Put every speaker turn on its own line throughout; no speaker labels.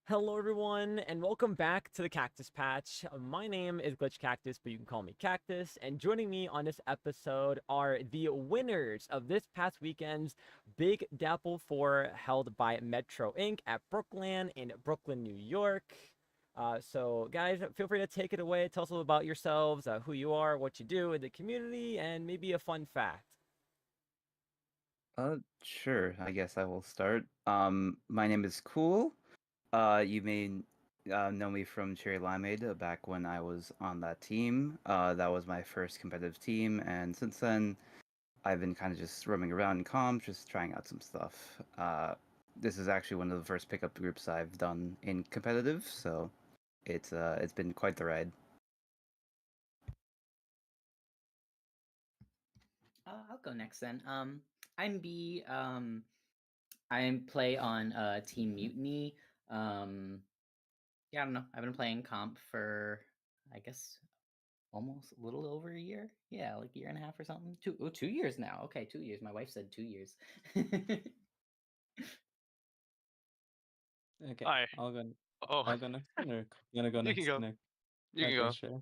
Hello, everyone, and welcome back to the Cactus Patch. My name is Glitch Cactus, but you can call me Cactus. And joining me on this episode are the winners of this past weekend's Big Dapple 4 held by Metro Inc. at Brookland in Brooklyn, New York. So, guys, feel free to take it away. Tell us a little about yourselves, who you are, what you do in the community, and maybe a fun fact.
Sure. I guess I will start. My name is Cool. You may know me from Cherry Limeade back when I was on that team. That was my first competitive team, and since then, I've been kind of just roaming around in comms, just trying out some stuff. This is actually one of the first pickup groups I've done in competitive, so it's been quite the ride.
I'll go next then. I'm B. I play on Team Mutiny. Yeah, I don't know. I've been playing comp for, I guess, almost a little over a year. Yeah, like a year and a half or something. 2 years now. Okay, 2 years. My wife said 2 years.
Okay,
Hi.
I'll go.
Oh,
I'll go next one, or you gonna go
you can
next,
go.
Nick?
You can
Okay,
go.
sure.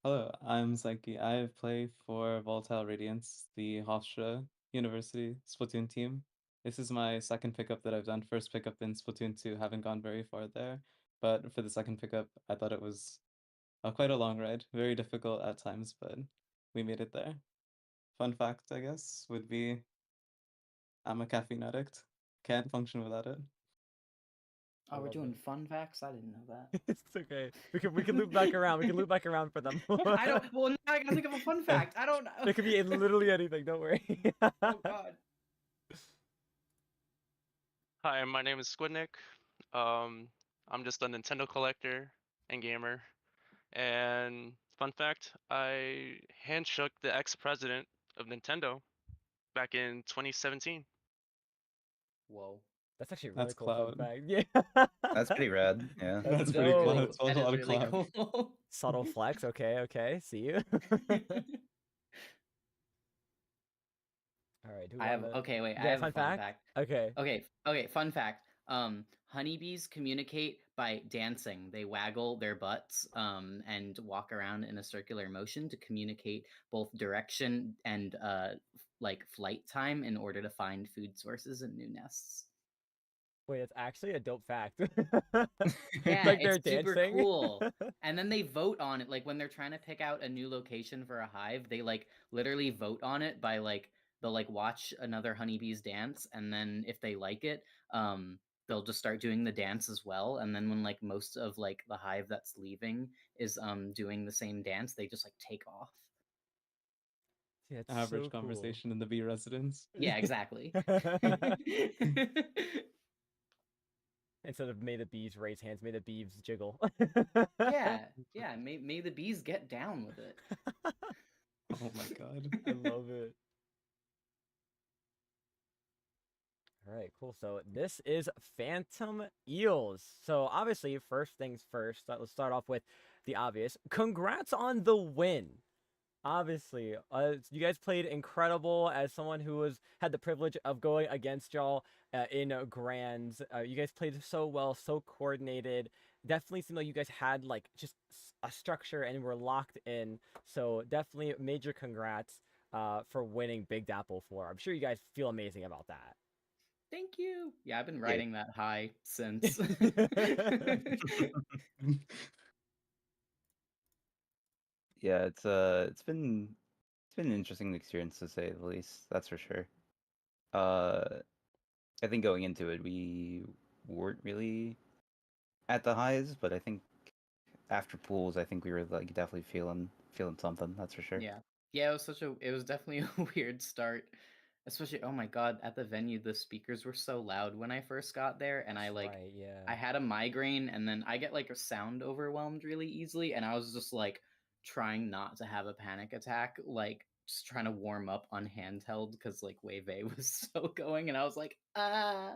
Hello, I'm Psyche. I play for Volatile Radiance, the Hofstra University Splatoon team. This is my second pickup that I've done. First pickup in Splatoon 2, haven't gone very far there. But for the second pickup, I thought it was quite a long ride. Very difficult at times, but we made it there. Fun fact, I guess, would be I'm a caffeine addict. Can't function without it.
I
Oh, we're
love
doing
it.
fun facts. I didn't know that.
It's okay. We can loop back around. We can loop back around for them.
I don't. Well, now I gotta think of a fun fact. I don't know.
It could be literally anything. Don't worry.
Oh God.
Hi, my name is Squidnick. Um, I'm just a Nintendo collector and gamer. And fun fact, I handshook the ex-president of Nintendo back in 2017.
Whoa.
That's actually a really
That's
cool fun
cloud.
fact. Yeah.
That's pretty rad. Yeah.
That's
That's pretty
Really,
cloud.
dope.
It's a
that is
lot of
really
cloud.
cool.
Subtle flex. Okay. Okay. See you. All right. Do we
I
want
have
to?
okay. Wait,
You
I
got a
have a
fun
fun
fact?
fact.
Okay.
Okay. Fun fact. Honeybees communicate by dancing. They waggle their butts and walk around in a circular motion to communicate both direction and like flight time in order to find food sources and new nests.
Wait, it's actually a dope fact.
Yeah,
Like they're
it's super
dancing.
cool. And then they vote on it. Like when they're trying to pick out a new location for a hive, they like literally vote on it by like they'll like watch another honeybees dance, and then if they like it, they'll just start doing the dance as well. And then when like most of like the hive that's leaving is doing the same dance, they just like take off.
Yeah, it's
Average
so cool.
conversation in the bee residence.
Yeah, exactly.
Instead of may the bees raise hands, may the bees jiggle.
Yeah, may the bees get down with it.
Oh my god.
I love it. All right, cool. So this is Phantom Eels. So obviously, first things first, let's start off with the obvious. Congrats on the win. Obviously, you guys played incredible. As someone who had the privilege of going against y'all in grands, you guys played so well, so coordinated. Definitely seemed like you guys had like just a structure and were locked in. So definitely major congrats for winning Big Dapple 4. I'm sure you guys feel amazing about that.
Thank you. Yeah, I've been
Yeah.
riding that high since.
Yeah, it's been an interesting experience to say the least. That's for sure. I think going into it, we weren't really at the highs, but I think after pools, I think we were like definitely feeling something. That's for sure.
Yeah. Yeah, it was definitely a weird start. Especially, oh my God, at the venue the speakers were so loud when I first got there, and
That's right,
I
yeah.
had a migraine, and then I get like a sound overwhelmed really easily, and I was just like trying not to have a panic attack, like just trying to warm up on handheld because like Wave A was so going, and I was like, ah.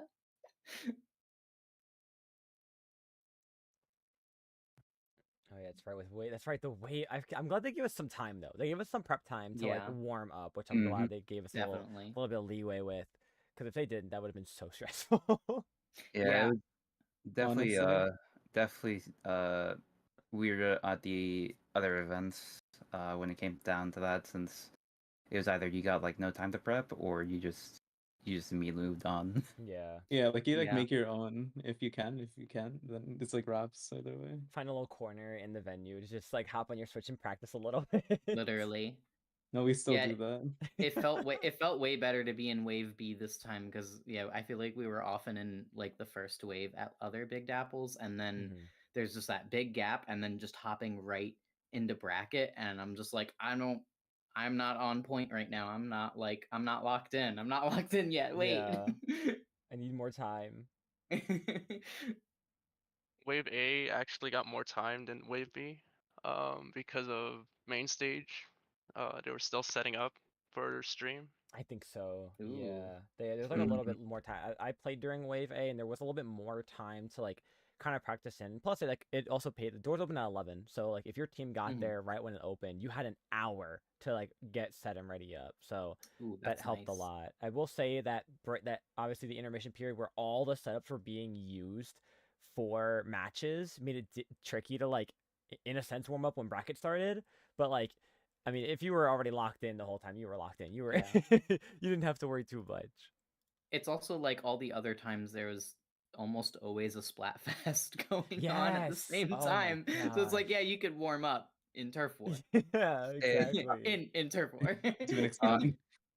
Oh yeah, that's right. With wait, that's right. The wait. I'm glad they gave us some time though. They gave us some prep time to like
Yeah,
warm up, which I'm
Hmm.
glad they gave us
definitely.
a little bit of leeway with. Because if they didn't, that would have been so stressful.
Yeah, it
Yeah,
was definitely
Honestly,
definitely weird at the other events when it came down to that, since it was either you got like no time to prep or you just immediately moved on.
Yeah.
yeah, like you like
yeah,
make your own if you can. If you can, then it's like wraps either way.
Find a little corner in the venue to just like hop on your Switch and practice a little bit.
literally.
No, we still
Yeah,
do that.
it felt way better to be in wave B this time because yeah, I feel like we were often in like the first wave at other big dapples, and then
Mhm.
there's just that big gap, and then just hopping right into bracket, and I'm just like, I'm not on point right now. I'm not locked in. I'm not locked in yet. Wait.
Yeah. I need more time.
Wave A actually got more time than Wave B, because of main stage. They were still setting up, for stream?
I think so.
Ooh.
Yeah. There's like a little bit more time. I played during Wave A, and there was a little bit more time to like kind of practice in. Plus, it also paid. The doors open at 11, so like if your team got
Mhm.
there right when it opened, you had an hour to like get set and ready up. So
Ooh,
that
that's
helped a
nice.
lot. I will say that that obviously the intermission period where all the setups were being used for matches made it tricky to like in a sense warm up when bracket started, but like I mean, if you were already locked in the whole time, you were locked in. You were
Yeah.
you didn't have to worry too much.
It's also like all the other times there was almost always a Splatfest going on at the
Yes.
same
Oh my
time. So it's like, yeah,
gosh.
you could warm up in turf war.
Yeah, exactly.
in turf war.
To an
Uh,
extent.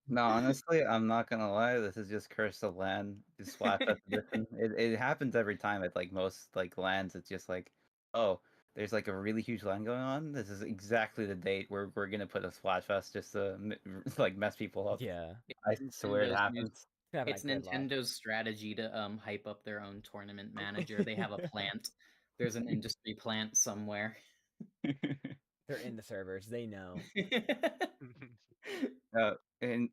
no, honestly, I'm not gonna lie. This is just Curse of Land, just Splatfest edition. It happens every time at like most like lands. It's just like, oh, there's like a really huge land going on. This is exactly the date where we're gonna put a Splatfest just to like mess people up.
Yeah.
I swear it
Nintendo's new-
happens.
Could happen
It's
at Gridlock.
Nintendo's strategy to hype up their own tournament manager. They have a plant. There's an industry plant somewhere.
They're in the servers. They know.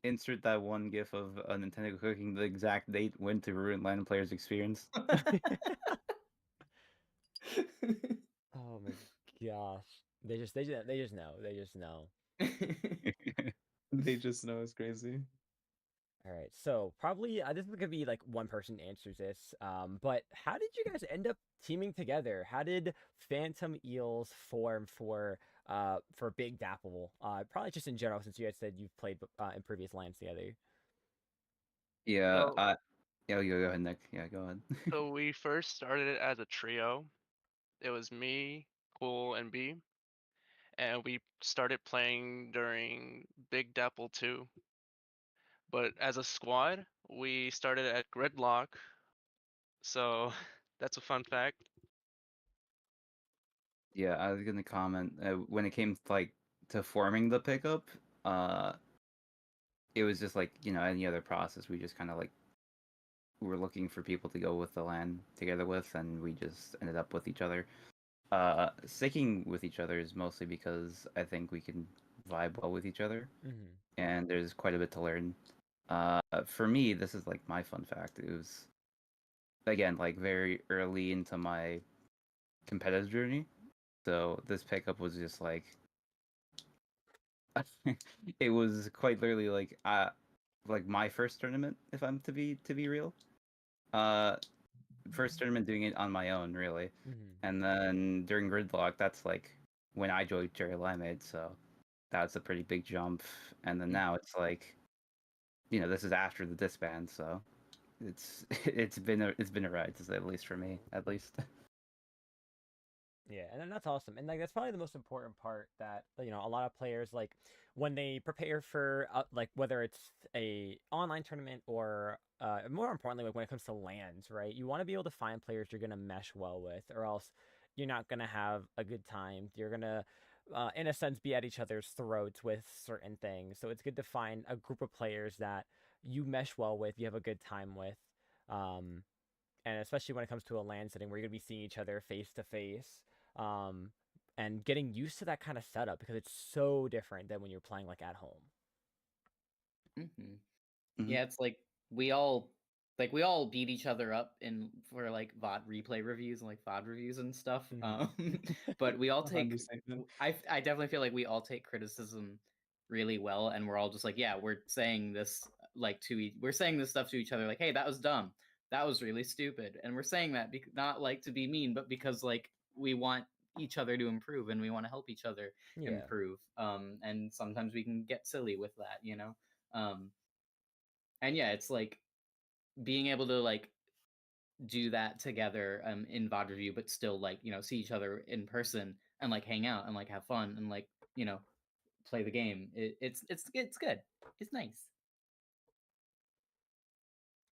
Insert that one gif of Nintendo cooking the exact date when to ruin land players' experience.
Oh my gosh. They just know. They just know.
They just know it's crazy.
All right. So probably this is gonna be like one person answers this. But how did you guys end up teaming together? How did Phantom Eels form for Big Dapple? Probably just in general, since you guys said you've played in previous lands together.
Yeah,
So,
yeah, go ahead, Nick. Yeah, go ahead.
so we first started it as a trio. It was me, Cool, and B, and we started playing during Big Dapple 2. But as a squad, we started at Gridlock. So that's a fun fact.
Yeah, I was gonna comment when it came to, like to forming the pickup. It was just like any other process. We just kind of like were looking for people to go with the land together with, and we just ended up with each other. Sticking with each other is mostly because I think we can vibe well with each other,
Mm-hmm.
and there's quite a bit to learn. For me, this is like my fun fact. It was again like very early into my competitive journey, so this pickup was just like it was quite literally like my first tournament, if I'm to be real. Uh, First tournament doing it on my own, really.
Mm-hmm.
And then during Gridlock, that's like when I joined Cherry Limeade, so that's a pretty big jump. And then now it's like, this is after the disband, so it's been a ride to say the least for me, at least.
Yeah, and then that's awesome. And like that's probably the most important part that a lot of players like when they prepare for like whether it's a online tournament or more importantly like when it comes to lands, right? You want to be able to find players you're going to mesh well with or else you're not going to have a good time. You're going to in a sense be at each other's throats with certain things. So it's good to find a group of players that you mesh well with, you have a good time with. Um and especially when it comes to a land setting where you're gonna be seeing each other face to face, um, and getting used to that kind of setup because it's so different than when you're playing like at home.
Mhm.
Mhm.
Yeah, it's like we all beat each other up in for like VOD replay reviews and like VOD reviews and stuff. But we all take
Understatement.
I definitely feel like we all take criticism really well, and we're all just like, yeah, we're saying this we're saying this stuff to each other like, hey, that was dumb, that was really stupid, and we're saying that not like to be mean, but because like we want each other to improve and we want to help each other
Yeah,
improve. And sometimes we can get silly with that. Um, and yeah, it's like being able to like do that together in VOD review, but still like see each other in person and like hang out and like have fun and like play the game. It's good. It's nice.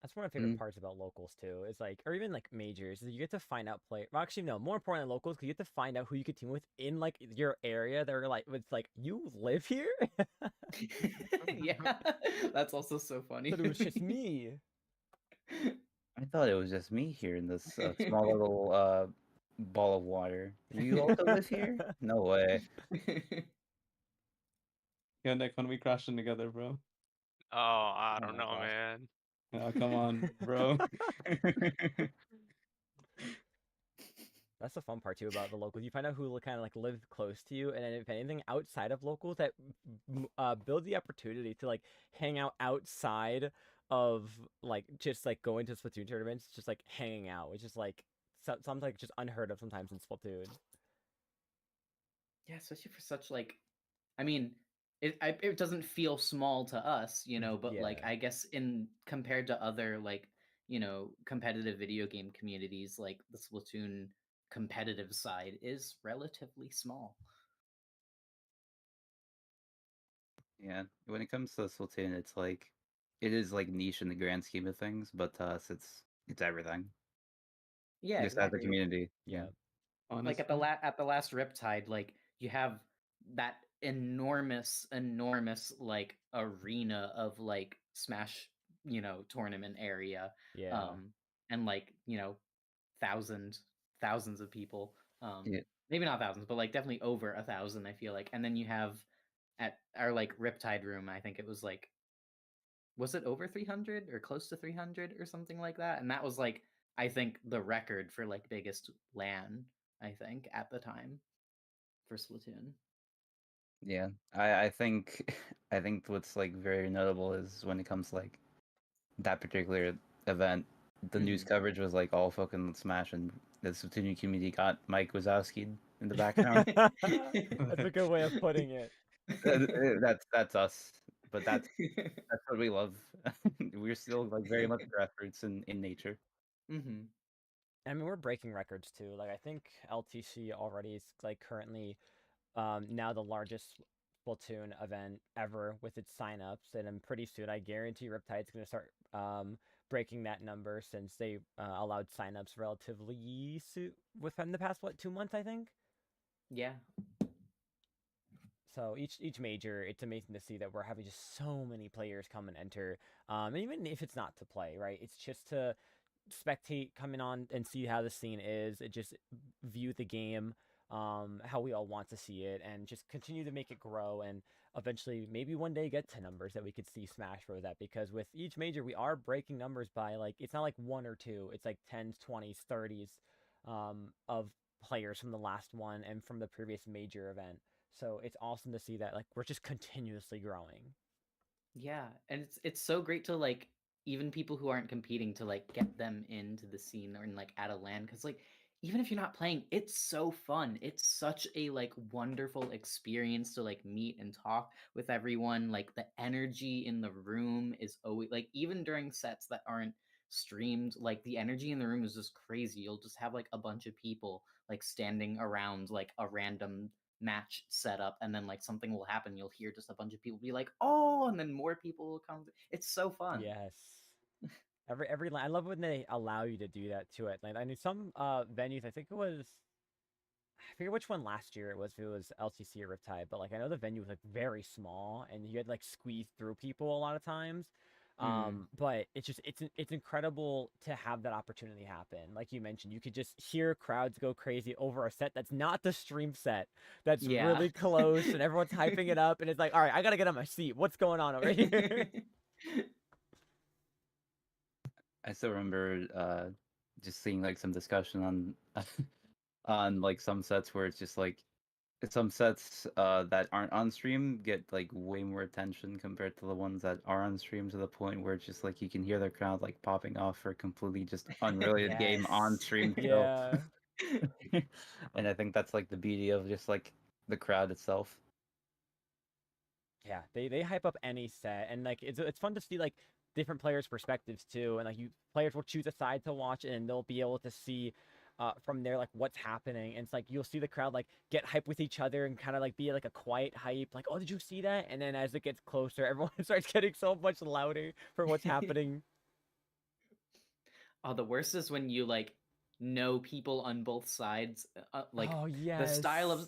that's one of my favorite
Mhm.
parts about locals too. Is like, or even like majors, is you get to find out play. Well, actually, no, more important than locals, because you get to find out who you could team with in like your area. They're like, it's like you live here.
Yeah, that's also so funny.
But it was just me.
I thought it was just me here in this small little ball of water. You also live here? No way.
Yo, Nick, when we crashing together, bro?
Oh, I
Oh
don't
my
know,
gosh.
man.
Oh, come on, bro.
That's the fun part too about the locals. You find out who kind of like lives close to you, and then if anything outside of locals, that builds the opportunity to like hang out outside of like just like going to Splatoon tournaments, just like hanging out, which is like something like just unheard of sometimes in Splatoon.
Yeah, especially for such like, I mean, it doesn't feel small to us, you know, but like
Yeah.
I guess in compared to other like, you know, competitive video game communities, like the Splatoon competitive side is relatively small.
Yeah, when it comes to Splatoon, it's like it is like niche in the grand scheme of things, but to us, it's everything.
Yeah,
Just as a
exactly.
community, yeah.
Yeah.
Like
Honestly,
at the last Riptide, like you have that enormous like arena of like Smash, you know, tournament area,
Yeah.
um, and like you know thousands of people,
Yeah,
maybe not thousands, but like definitely over 1,000. I feel like, and then you have at our like Riptide room, I think it was like was it over 300 or close to 300 or something like that, and that was like I think the record for like biggest LAN I think at the time for Splatoon.
yeah. I think I think what's like very notable is when it comes to, like that particular event, the news
Mhm.
coverage was like all fucking Smash, and the Splatoon community got Mike Wazowski in the background.
That's a good way of putting it.
That's us, but that's what we love. We're still like very much grassroots in nature.
Mhm.
I mean, we're breaking records too. Like I think LTC already is like currently now the largest Splatoon event ever with its signups, and I'm pretty soon I guarantee Riptide's going to start breaking that number since they allowed signups relatively soon within the past 2 months I think.
Yeah.
So each major, it's amazing to see that we're having just so many players come and enter. And even if it's not to play, right? It's just to spectate, coming on and see how the scene is. It just view the game, how we all want to see it, and just continue to make it grow. And eventually, maybe one day get to numbers that we could see Smash Bros. At. Because with each major, we are breaking numbers by like it's not like one or two. It's like 10s, 20s, 30s of players from the last one and from the previous major event. So it's awesome to see that like we're just continuously growing.
Yeah, and it's so great to like even people who aren't competing to like get them into the scene or in like at a LAN because like even if you're not playing, it's so fun. It's such a like wonderful experience to like meet and talk with everyone. Like the energy in the room is always like even during sets that aren't streamed, like the energy in the room is just crazy. You'll just have like a bunch of people like standing around like a random match setup and then like something will happen, you'll hear just a bunch of people be like oh, and then more people will come. It's so fun.
Yes. I love when they allow you to do that to it. Like I knew some venues, I think it was I forget which one last year it was, if it was LCC or Riptide, but like I know the venue was like very small and you had like squeeze through people a lot of times.
Mm.
But it's incredible to have that opportunity happen. Like you mentioned, you could just hear crowds go crazy over a set that's not the stream set, that's
Yeah.
really close and everyone's hyping it up and it's like, all right, I gotta get on my seat. What's going on over here?
I still remember just seeing like some discussion on on like some sets where it's just like some sets that aren't on stream get like way more attention compared to the ones that are on stream, to the point where it's just like you can hear the crowd like popping off for a completely just unrelated game on
Yes.
stream still.
Yeah.
And I think that's like the beauty of just like the crowd itself.
Yeah, they hype up any set, and like it's fun to see like different players' perspectives too, and like you players will choose a side to watch, and they'll be able to see from there like what's happening, and it's like you'll see the crowd like get hype with each other and kind of like be like a quiet hype, like oh did you see that? And then as it gets closer, everyone starts getting so much louder for what's happening.
Oh, the worst is when you like know people on both sides, like
Oh yes.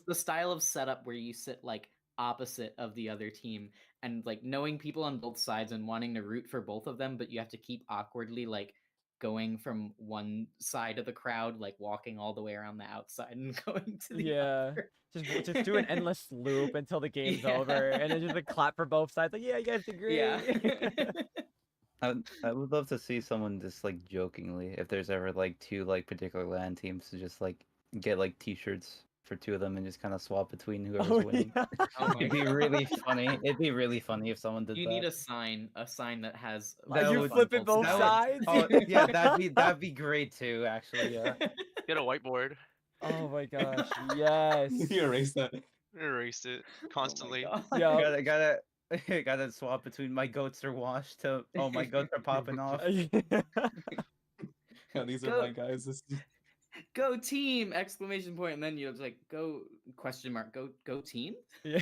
the style of setup where you sit like opposite of the other team and like knowing people on both sides and wanting to root for both of them, but you have to keep awkwardly like going from one side of the crowd, like walking all the way around the outside and going to the
Yeah.
other.
Just do an endless loop until the game's over, and then just like clap for both sides. Like, yeah, you guys did
Yeah.
great.
I would love to see someone just like jokingly, if there's ever like two like particular LAN teams, to just like get like T-shirts for two of them and just kind of swap between whoever's
Oh
winning.
yeah.
Oh my
It'd be really
God.
funny. It'd be really funny if someone did
You
that.
need a sign that has
That
You
would-
flip it both
that would-
sides.
Oh yeah, that'd be great too. Actually, yeah.
Get a whiteboard.
Oh my gosh. Yes.
You erase that.
Erase it constantly.
Oh my
Yeah.
God.
Gotta swap between my goats are washed to my goats are popping off.
Yeah, these are
Go-
my guys. This is...
Go team! Exclamation point, and then you're like, go question mark, go team?
Yeah.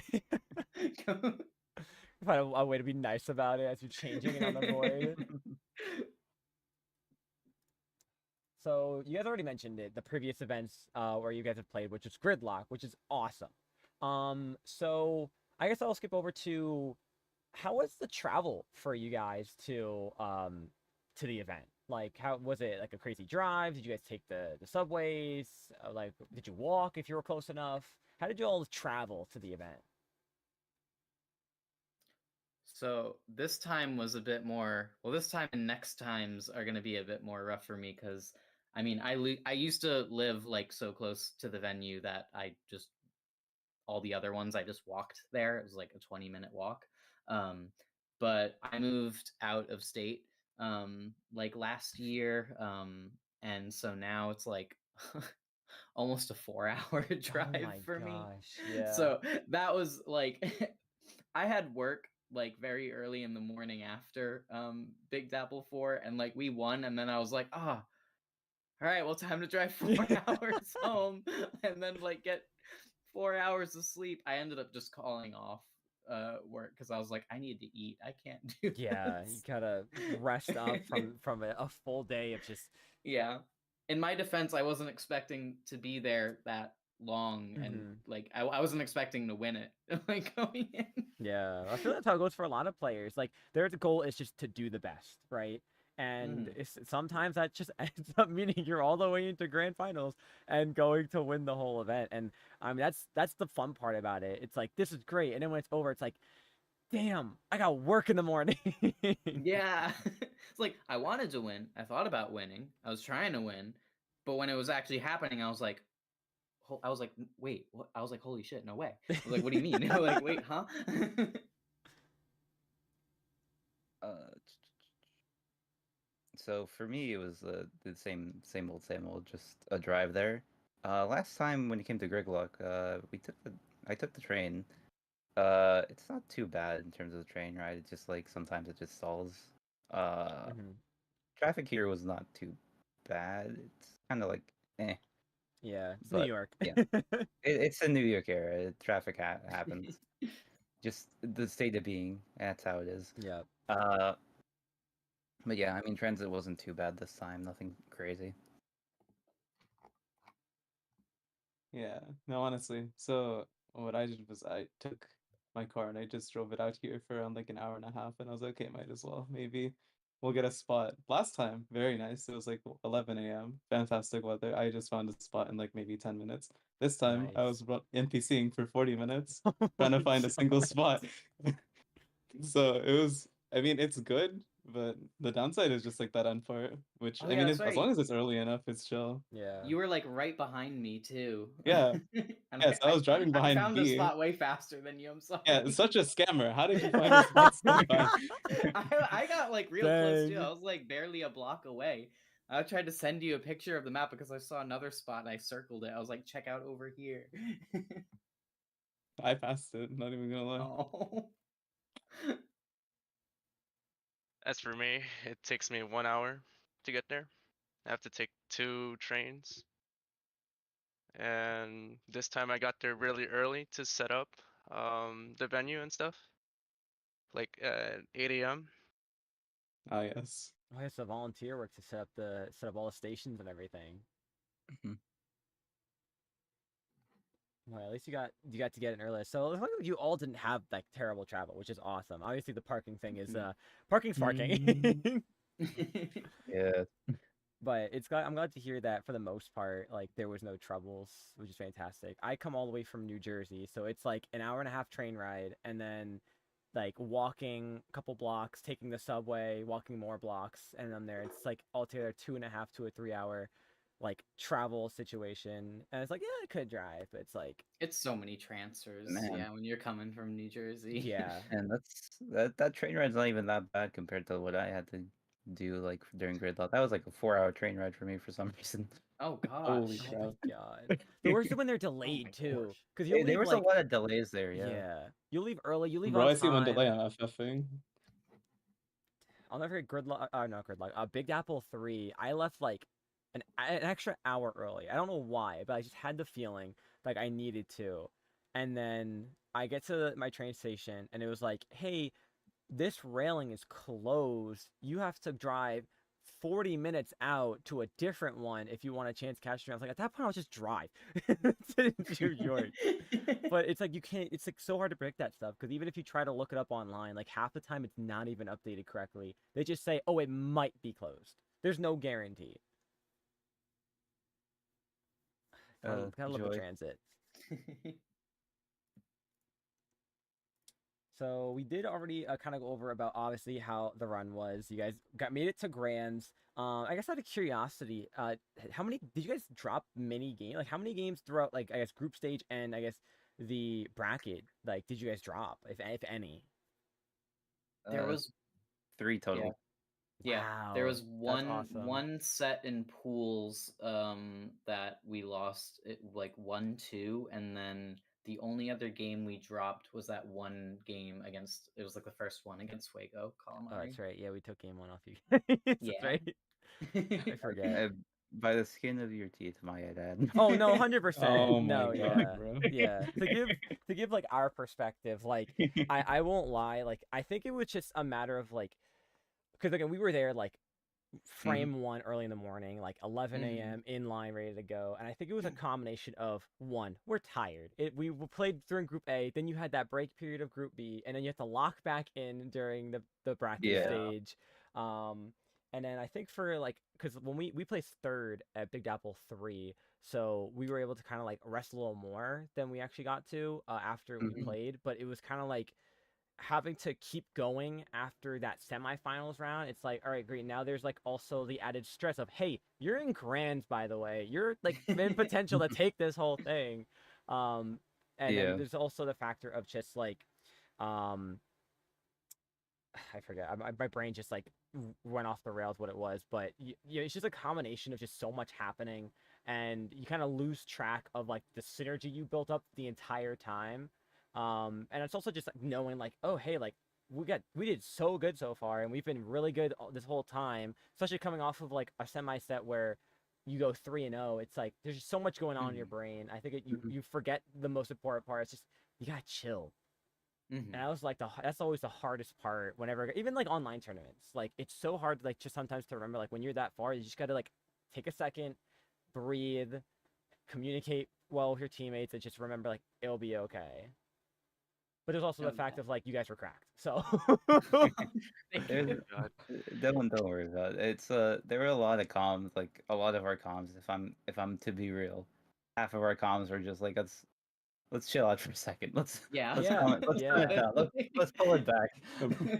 Go-
Find a way to be nice about it as you're changing it on the board. So you guys already mentioned it, the previous events where you guys have played, which is Gridlock, which is awesome. So I guess I'll skip over to how was the travel for you guys to the event? Like, how was it? Like a crazy drive? Did you guys take the subways? Like, did you walk if you were close enough? How did you all travel to the event?
So this time was a bit more. Well, this time and next times are going to be a bit more rough for me because, I mean, I used to live like so close to the venue that I just all the other ones I just walked there. It was like a 20-minute walk. But I moved out of state like last year, and so now it's like almost a 4-hour drive
Oh my
for me.
gosh, yeah.
So that was like I had work like very early in the morning after Big Dapple 4, and like we won, and then I was like, all right, well, time to drive 4 hours home and then like get 4 hours of sleep. I ended up just calling off work because I was like, I need to eat. I can't do
Yeah, you
this.
gotta rest up from a full day of just
Yeah. In my defense, I wasn't expecting to be there that long, and like I wasn't expecting to win it like going in.
yeah. I feel that's how it goes for a lot of players. Like their goal is just to do the best, right? And sometimes that just ends up meaning you're all the way into grand finals and going to win the whole event. And I mean that's the fun part about it. It's like this is great, and then when it's over, it's like, damn, I got work in the morning.
Yeah. It's like I wanted to win. I thought about winning. I was trying to win, but when it was actually happening, I was like, wait, what? I was like, holy shit, no way. I was like, what do you mean? Like, wait, huh?
So for me, it was the same old, just a drive there. Last time when it came to Griglock, I took the train. It's not too bad in terms of the train ride. It's just like sometimes it just stalls. Traffic here was not too bad. It's kind of like
Yeah, it's
but,
New York.
yeah, it's a New York era. Traffic happens. Just the state of being. That's how it is.
Yeah.
But yeah, I mean, transit wasn't too bad this time. Nothing crazy.
Yeah, no, honestly. So what I did was I took my car and I just drove it out here for around like an hour and a half, and I was like, okay, might as well. Maybe we'll get a spot. Last time, very nice. It was like 11 a.m. Fantastic weather. I just found a spot in like maybe 10 minutes. This time I was NPCing for 40 minutes trying to find a single spot. So it was, I mean, it's good, but the downside is just like that end part, which
Oh,
I
yeah,
mean,
that's
as
right.
long as it's early enough, it's chill.
Yeah.
You were like right behind me too.
Yeah.
And
Yes, I was driving behind
I found the
B.
spot way faster than you. I'm sorry.
Yeah, it's such a scammer. How did you find a spot so fast?
I got like real close too.
Dang.
I was like barely a block away. I tried to send you a picture of the map because I saw another spot and I circled it. I was like, check out over here.
I passed it, not even gonna lie.
Oh.
As for me, it takes me 1 hour to get there. I have to take 2 trains. And this time I got there really early to set up the venue and stuff. Like at 8 a.m.
Ah, yes.
Oh, it's the volunteer work to set up all the stations and everything. Well, at least you got to get in early. So it looks like you all didn't have like terrible travel, which is awesome. Obviously, the parking thing is parking's parking.
Yeah.
But I'm glad to hear that for the most part, like there was no troubles, which is fantastic. I come all the way from New Jersey, so it's like an hour and a half train ride, and then like walking a couple blocks, taking the subway, walking more blocks, and I'm there. It's like altogether 2.5 to a 3 hour like travel situation. And it's like, yeah, I could drive, but it's like,
It's so many transfers.
Man.
Yeah, when you're coming from New Jersey.
yeah.
And that train ride's not even that bad compared to what I had to do like during gridlock. That was like a 4-hour train ride for me for some reason.
Oh
Holy
gosh.
Oh
crap.
my god. The worst is when they're
Oh
delayed
my
too,
gosh.
because you'll
There
leave
was a
like,
lot of delays there, yeah.
yeah, you leave early, you leave
Bro,
on
I see one delay
time.
on FFing.
I'll never forget Gridlock. Not Gridlock. Big Apple 3. I left like an extra hour early. I don't know why, but I just had the feeling like I needed to. And then I get to my train station, and it was like, "Hey, this railing is closed. You have to drive 40 minutes out to a different one if you want a chance to catch a train." I was like, at that point, I'll just drive to New York. But it's like you can't. It's like so hard to predict that stuff because even if you try to look it up online, like half the time it's not even updated correctly. They just say, "Oh, it might be closed." There's no guarantee. Gotta love the
Joy.
transit. So we did already kind of go over about obviously how the run was. You guys made it to grands. I guess out of curiosity, how many did you guys drop mini game? Like how many games throughout like I guess group stage and I guess the bracket like did you guys drop if any?
There
Uh,
was
3 total.
Yeah, there
Wow,
was
that's
one
awesome.
one set in pools that we lost it like 1-2, and then the only other game we dropped was that one game against it was like the first one against Fuego
Oh,
Calamari.
that's right. Yeah, we took game one off you guys. That's
Yeah.
right. I forget.
By the skin of your teeth, might I add.
Oh no, 100%.
Oh my
No,
god,
yeah.
bro.
Yeah. To give like our perspective, like I won't lie, like I think it was just a matter of like because again we were there like frame one early in the morning, like 11
Mhm.
a.m. in line, ready to go. And I think it was a combination of one, we're tired. We played during Group A, then you had that break period of Group B, and then you have to lock back in during the bracket
Yeah.
stage. And then I think for like, because when we placed third at Big Apple 3, so we were able to kind of like rest a little more than we actually got to after we played. But it was kind of like having to keep going after that semifinals round. It's like, all right, great. Now there's like also the added stress of, hey, you're in grands, by the way. You're like in potential to take this whole thing. And then
Yeah.
there's also the factor of just like, um, I forget. My brain just like went off the rails what it was, but it's just a combination of just so much happening, and you kind of lose track of like the synergy you built up the entire time. And it's also just like knowing like, oh hey, like we did so good so far, and we've been really good this whole time, especially coming off of like a semi set where you go 3-0. It's like there's just so much going on in your brain. I think you forget the most important part. It's just you gotta chill. And I was like that's always the hardest part whenever even like online tournaments. Like it's so hard like just sometimes to remember like when you're that far, you just gotta like take a second, breathe, communicate well with your teammates, and just remember like it'll be okay. But there's also the
Oh,
fact
yeah.
of like you guys were cracked. So
There's,
God.
don't worry about it. It's there were a lot of comms, like a lot of our comms. If I'm to be real, half of our comms were just like let's chill out for a second. Let's
Yeah.
let's
Yeah,
calm it. Let's calm it
yeah.
down. Let's pull it back.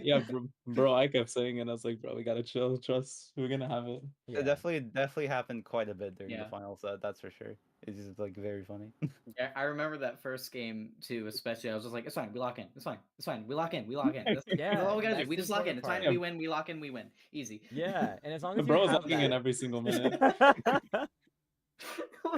Yeah, bro, I kept saying it. I was like, bro, we gotta chill, trust, we're gonna have it.
It
Yeah.
definitely happened quite a bit during the
Yeah.
final set. That's for sure. It's just like very funny.
Yeah, I remember that first game too, especially. I was just like, it's fine, we lock in. It's fine. It's fine. We lock in. We lock in. That's
Yeah,
all we gotta do.
that's
We
the
just lock in.
important
It's fine.
part.
We win. We lock in. We win. Easy.
Yeah, and as long as you
Bro was
have
locking in
that.
every single minute.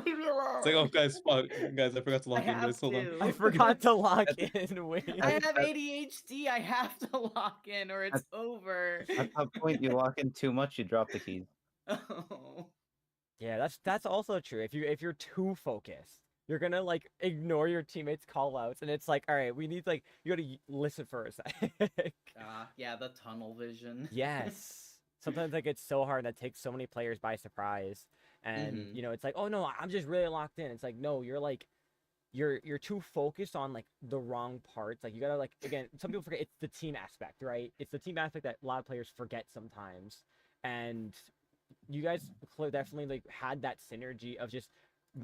Leave me alone.
It's like, oh guys, fuck, guys, I forgot to
I
lock in,
have
guys. Hold on.
to.
I forgot to lock in. Wait.
I have ADHD. I have to lock in, or it's over.
At that point, you lock in too much, you drop the keys.
Oh.
Yeah, that's also true. If you're too focused, you're gonna like ignore your teammates' call outs, and it's like, all right, we need like you gotta listen for a sec.
Yeah, the tunnel vision.
Yes. Sometimes like it's so hard that takes so many players by surprise. And
Mhm.
it's like, oh no, I'm just really locked in. It's like, no, you're like you're too focused on like the wrong parts. Like you gotta like again, some people forget it's the team aspect, right? It's the team aspect that a lot of players forget sometimes. And you guys definitely like had that synergy of just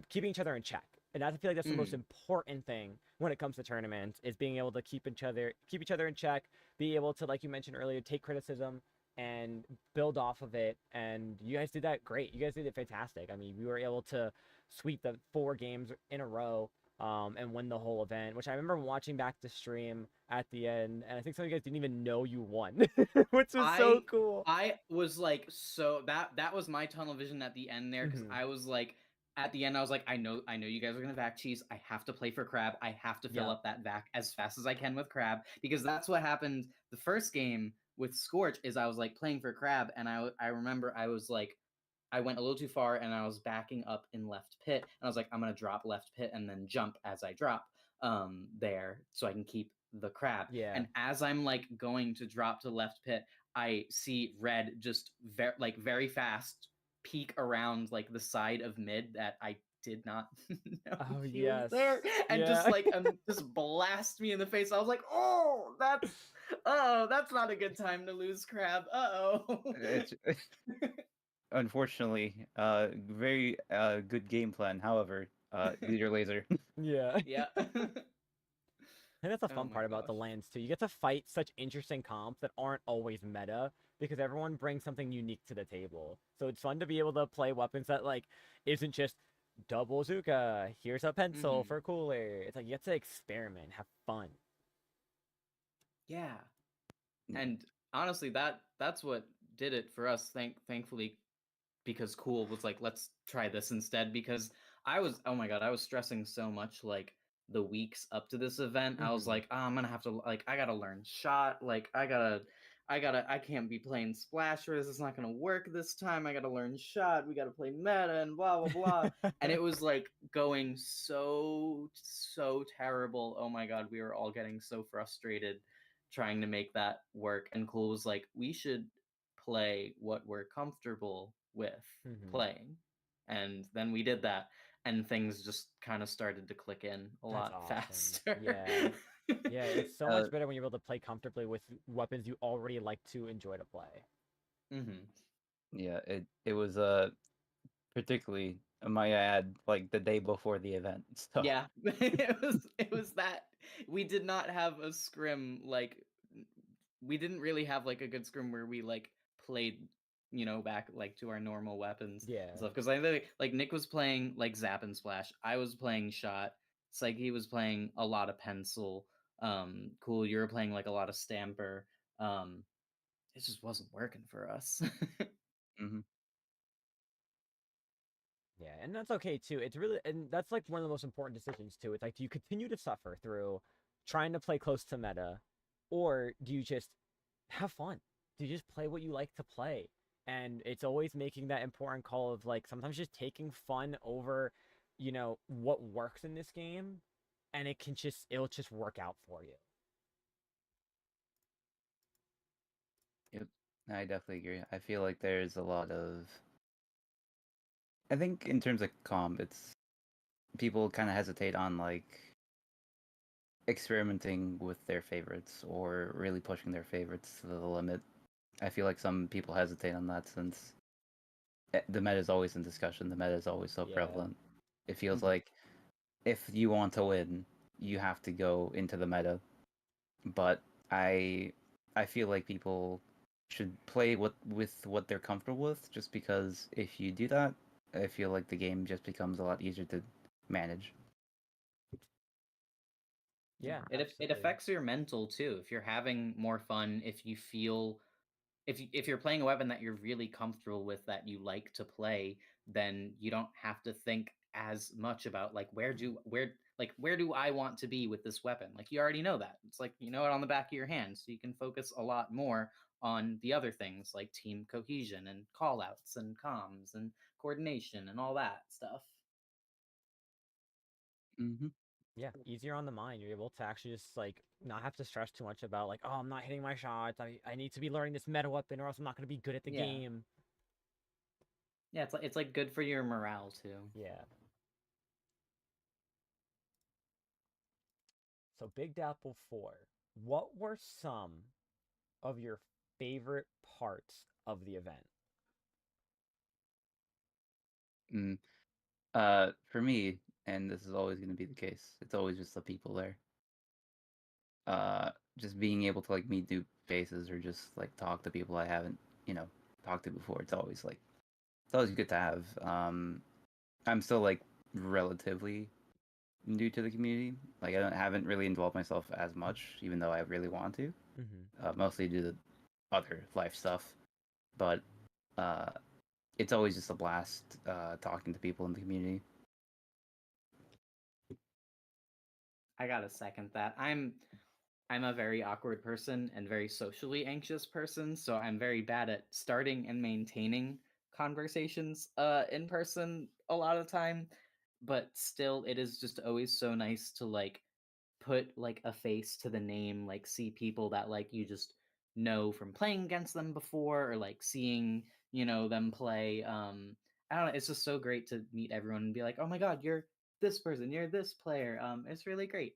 keeping each other in check. And I feel like that's the most important thing when it comes to tournaments is being able to keep each other in check, be able to, like you mentioned earlier, take criticism and build off of it. And you guys did that great. You guys did it fantastic. I mean, we were able to sweep the 4 games in a row, and win the whole event, which I remember watching back the stream at the end, and I think some of you guys didn't even know you won, which was so cool.
I was like, so that was my tunnel vision at the end there, because I was like, at the end I was like, I know you guys are gonna vac cheese. I have to play for crab. I have to fill up that vac as fast as I can with crab, because that's what happened the first game with Scorch. Is I was like playing for crab, and I remember I was like, I went a little too far and I was backing up in left pit, and I was like, I'm gonna drop left pit and then jump as I drop there so I can keep the crab.
Yeah.
And as I'm like going to drop to left pit, I see red just very fast peek around like the side of mid that I did not know he was there, and just like just blast me in the face. I was like, oh, that's not a good time to lose crab.
It's unfortunately very good game plan. However, leader laser.
Yeah.
Yeah.
I think that's the
Oh
fun
my
part about the
gosh.
lands too. You get to fight such interesting comps that aren't always meta because everyone brings something unique to the table. So it's fun to be able to play weapons that like isn't just double Zuka, here's a pencil for cooler. It's like you get to experiment, have fun.
Yeah.
Yeah.
And honestly, that's what did it for us. Thankfully, because Cool was like, let's try this instead. Because I was, oh my god, I was stressing so much like the weeks up to this event. I was like, oh, I'm gonna have to, like, I gotta learn shot. Like, I can't be playing splash rays. It's not gonna work this time. I gotta learn shot. We gotta play meta and blah blah blah. And it was like going so terrible. Oh my god, we were all getting so frustrated trying to make that work. And Cool was like, we should play what we're comfortable with playing. And then we did that, and things just kind of started to click in a
That's
lot
awesome.
faster.
Yeah. Yeah, it's so much better when you're able to play comfortably with weapons you already like to enjoy to play.
Yeah, it was particularly might I add like the day before the event. So
Yeah, it was that we did not have a scrim, like we didn't really have like a good scrim where we like played, back like to our normal weapons
Yeah.
and stuff. Because I like Nick was playing like Zap and Splash, I was playing Shot, Psyche was playing a lot of Pencil, Cool, you were playing like a lot of Stamper. It just wasn't working for us.
mhm.
Yeah, and that's okay too. It's really, and that's like one of the most important decisions too. It's like, do you continue to suffer through trying to play close to meta, or do you just have fun? Do you just play what you like to play? And it's always making that important call of like sometimes just taking fun over, what works in this game, and it'll just work out for you.
Yep, I definitely agree. I feel like there's a lot of. I think in terms of comp, it's people kind of hesitate on like experimenting with their favorites or really pushing their favorites to the limit. I feel like some people hesitate on that since the meta is always in discussion. The meta is always so
Yeah.
prevalent. It feels like if you want to win, you have to go into the meta. But I feel like people should play with what they're comfortable with, just because if you do that, I feel like the game just becomes a lot easier to manage.
Yeah,
It
absolutely.
affects your mental too. If you're having more fun, if you feel, if you're playing a weapon that you're really comfortable with, that you like to play, then you don't have to think as much about like where do I want to be with this weapon. Like you already know that. It's like you know it on the back of your hand, so you can focus a lot more on the other things like team cohesion and callouts and comms and coordination and all that stuff.
Mm-hmm.
Yeah, easier on the mind. You're able to actually just like not have to stress too much about like, oh, I'm not hitting my shots. I need to be learning this meta weapon or else I'm not gonna be good at the game.
Yeah, it's like good for your morale too.
Yeah. So Big Dapple 4, what were some of your favorite parts of the event?
Mm. For me, and this is always going to be the case, it's always just the people there. Just being able to like meet new faces or just like talk to people I haven't, talked to before. It's always good to have. I'm still like relatively new to the community. Like haven't really involved myself as much, even though I really want to. Mostly due to other life stuff. But uh, it's always just a blast talking to people in the community.
I gotta second that. I'm a very awkward person and very socially anxious person, so I'm very bad at starting and maintaining conversations in person a lot of time. But still, it is just always so nice to like put like a face to the name, like see people that like you just know from playing against them before or like seeing, them play. I don't know, it's just so great to meet everyone and be like, "Oh my god, you're this person, you're this player." It's really great.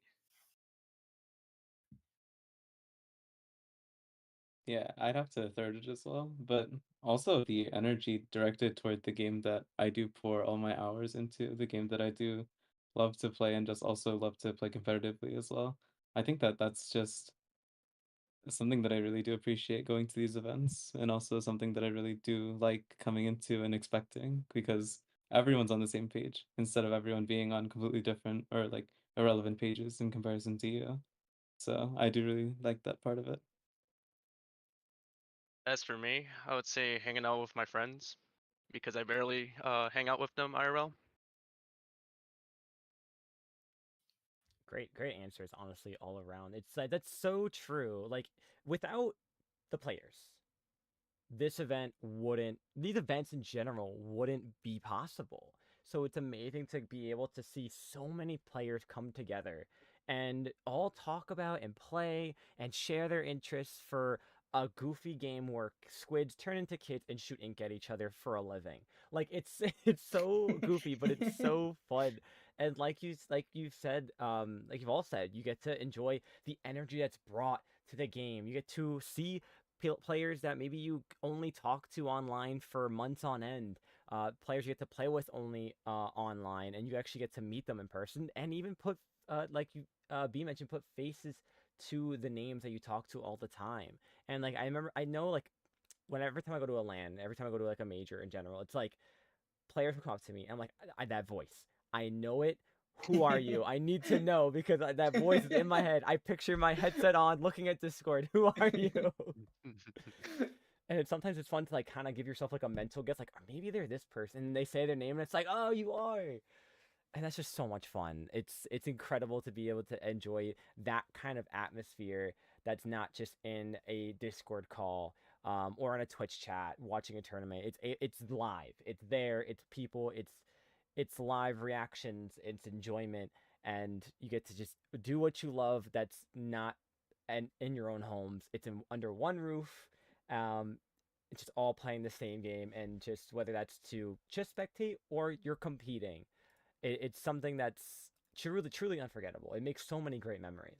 Yeah, I'd have to third it as well, but also the energy directed toward the game that I do pour all my hours into, the game that I do love to play and just also love to play competitively as well. I think that that's just something that I really do appreciate going to these events, and also something that I really do like coming into and expecting, because everyone's on the same page instead of everyone being on completely different or like irrelevant pages in comparison to you. So I do really like that part of it.
As for me, I would say hanging out with my friends because I barely hang out with them IRL.
Great answers, honestly, all around. It's like that's so true. Like without the players, these events in general wouldn't be possible. So it's amazing to be able to see so many players come together and all talk about and play and share their interests for a goofy game where squids turn into kids and shoot ink at each other for a living. Like it's it's so goofy, but it's so fun. And like you said, like you've all said, you get to enjoy the energy that's brought to the game. You get to see players that maybe you only talk to online for months on end, players you get to play with only online, and you actually get to meet them in person, and even put like you B mentioned, put faces to the names that you talk to all the time. And like I know like whenever time I go to a LAN, every time I go to like a major in general, it's like players will come up to me. I'm like, that voice, I know it. Who are you? I need to know because that voice is in my head. I picture my headset on, looking at Discord. Who are you? And sometimes it's fun to like kind of give yourself like a mental guess, like maybe they're this person. And they say their name, and it's like, oh, you are. And that's just so much fun. It's incredible to be able to enjoy that kind of atmosphere that's not just in a Discord call or on a Twitch chat watching a tournament. It's live. It's there. It's people. It's live reactions. It's enjoyment, and you get to just do what you love. That's not and in your own homes. It's under one roof. Um, it's just all playing the same game, and just whether that's to just spectate or you're competing, it's something that's truly unforgettable. It makes so many great memories.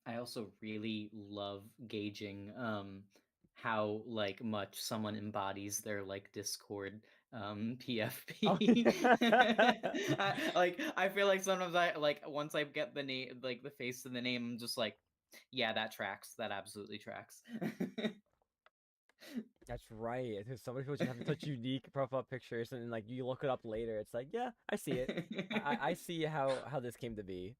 I also really love gauging how like much someone embodies their like Discord
Oh,
PFP.
yeah.
I feel like sometimes I like once I get the name like the face to the name, I'm just like, yeah, that tracks. That absolutely tracks.
That's right. Because some people just have such unique profile pictures, and then, like you look it up later, it's like, yeah, I see it. I see how this came to be.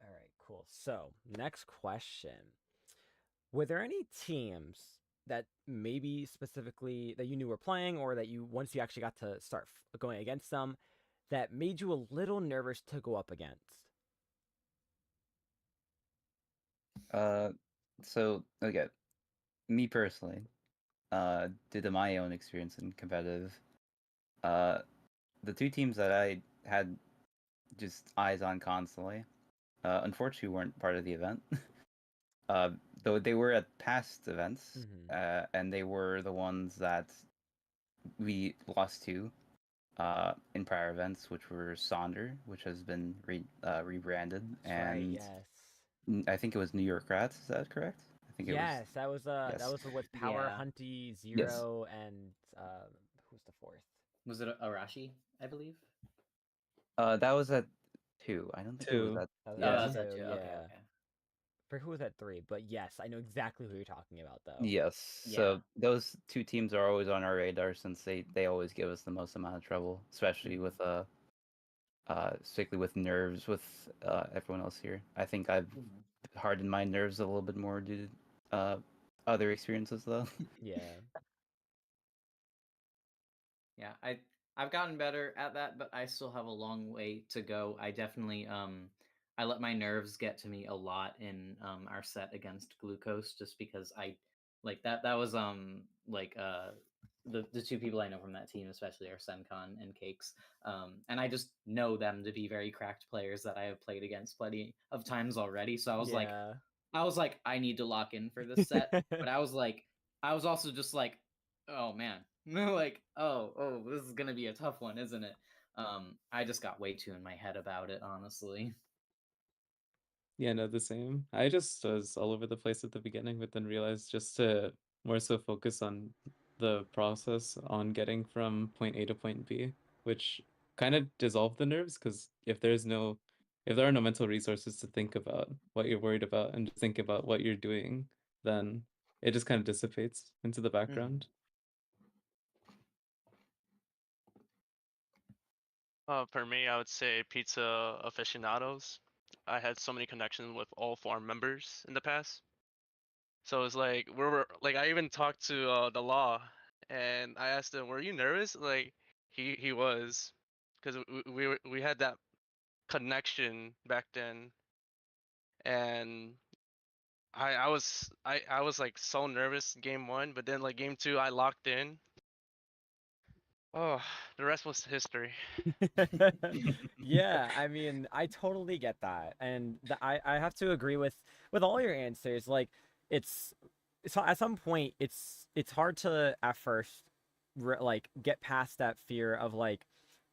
All right, cool. So next question: were there any teams that maybe specifically that you knew were playing, or that you once you actually got to start going against them, that made you a little nervous to go up against?
Uh, so okay, me personally, due to my own experience in competitive, uh, the two teams that I had just eyes on constantly, unfortunately weren't part of the event. uh, though they were at past events,
Mm-hmm.
and they were the ones that we lost to in prior events, which were Sonder, which has been rebranded,
That's right.
and
Yes.
I think it was New York Rats. Is that correct? I think
Yes, that was
yes.
with Power
Yeah.
Hunty,
Yes.
Zero, and who's the fourth?
Was it Arashi? I believe.
That was at 2. I don't think it was
2.
at
That was
Oh,
at
yeah.
that's that
two,
too. Okay,
yeah.
okay.
For who was at 3? But yes, I know exactly who you're talking about though.
Yes.
Yeah.
So those 2 teams are always on our radar since they always give us the most amount of trouble, especially
Mhm.
with strictly with nerves with everyone else here. I think I've
Mhm.
hardened my nerves a little bit more due to other experiences though.
Yeah.
Yeah, I've gotten better at that, but I still have a long way to go. I definitely I let my nerves get to me a lot in our set against Glucose, just because I like that was like the two people I know from that team especially are Sencon and Cakes. And I just know them to be very cracked players that I have played against plenty of times already. So
Yeah.
I was like, I need to lock in for this set. But I was also just like, oh man, like, oh, this is gonna be a tough one, isn't it? I just got way too in my head about it, honestly.
Yeah, no, the same. I just was all over the place at the beginning, but then realized just to more so focus on the process on getting from point A to point B, which kind of dissolved the nerves because if there are no mental resources to think about what you're worried about and just think about what you're doing, then it just kind of dissipates into the background.
For me, I would say pizza aficionados. I had so many connections with all forum members in the past. So it's like we're like I even talked to the law, and I asked him, "Were you nervous?" Like he was, because we had that connection back then, and I was like so nervous game one, but then like game two I locked in. Oh, the rest was history.
Yeah, I mean, I totally get that. And I have to agree with all your answers. Like it's so at some point it's hard to at first like get past that fear of like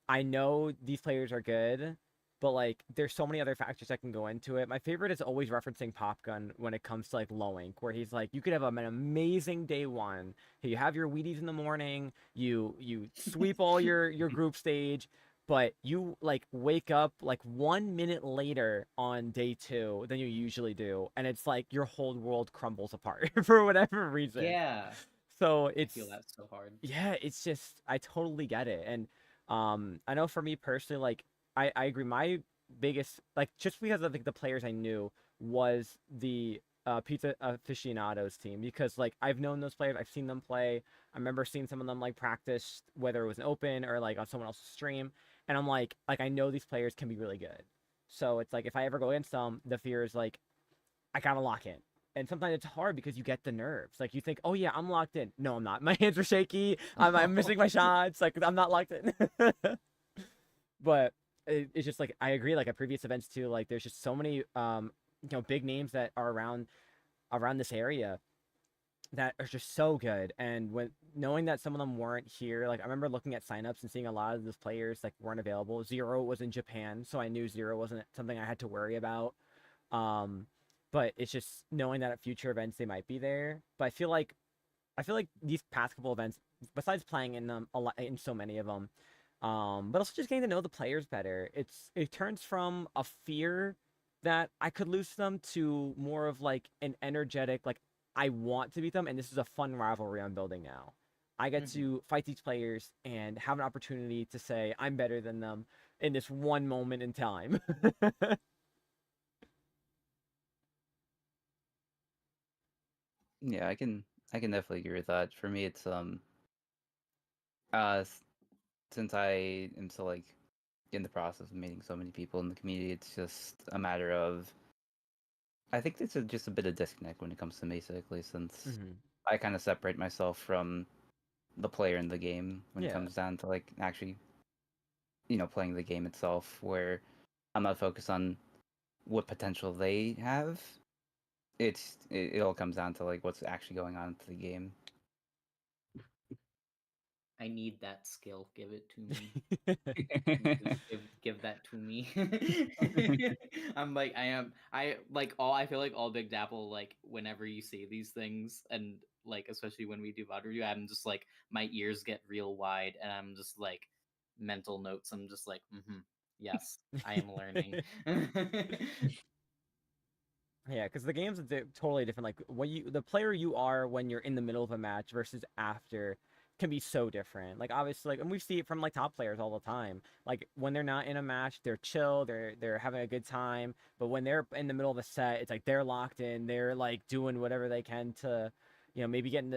I know these players are good, but like there's so many other factors that can go into it. My favorite is always referencing Pop Gun when it comes to like low ink, where he's like, you could have an amazing day one. You have your Wheaties in the morning, you sweep all your group stage, but you like wake up like 1 minute later on day two than you usually do, and it's like your whole world crumbles apart for whatever reason.
Yeah,
So
I feel
it's
that so hard.
yeah, it's just I totally get it. And I know for me personally, like I agree. My biggest like just because of like, the players I knew was the pizza aficionados team because like I've known those players, I've seen them play. I remember seeing some of them like practice, whether it was an open or like on someone else's stream, and I'm like I know these players can be really good. So it's like if I ever go against them, the fear is like I gotta lock in. And sometimes it's hard because you get the nerves. Like you think, oh yeah, I'm locked in. No, I'm not. My hands are shaky. I'm missing my shots. Like I'm not locked in. But it's just like I agree. Like at previous events too. Like there's just so many big names that are around this area that are just so good. And when knowing that some of them weren't here, like I remember looking at signups and seeing a lot of those players like weren't available. Zero was in Japan, so I knew Zero wasn't something I had to worry about. Um, but it's just knowing that at future events they might be there. But I feel like these past couple events, besides playing in them a lot in so many of them, but also just getting to know the players better. It turns from a fear that I could lose to them to more of like an energetic like I want to beat them, and this is a fun rivalry I'm building now. I get
Mhm.
to fight these players and have an opportunity to say I'm better than them in this one moment in time.
Yeah, I can definitely agree with that. For me, it's uh s- since I am still like in the process of meeting so many people in the community, it's just a matter of I think there's just a bit of disconnect when it comes to me, basically, since
Hmm.
I kind of separate myself from the player in the game when it
Yeah.
comes down to like actually, playing the game itself, where I'm not focused on what potential they have. It all comes down to like what's actually going on to the game.
I need that skill. Give it to me. Give that to me. I'm like I feel like all Big Dapple, like whenever you say these things, and like especially when we do VOD review, I'm just like my ears get real wide and I'm just like mental notes. I'm just like, yes, I am learning.
Yeah, because the game's totally different. Like the player you are when you're in the middle of a match versus after can be so different. Like obviously, like, and we see it from like top players all the time. Like when they're not in a match, they're chill, they're having a good time. But when they're in the middle of a set, it's like they're locked in. They're like doing whatever they can to, maybe get in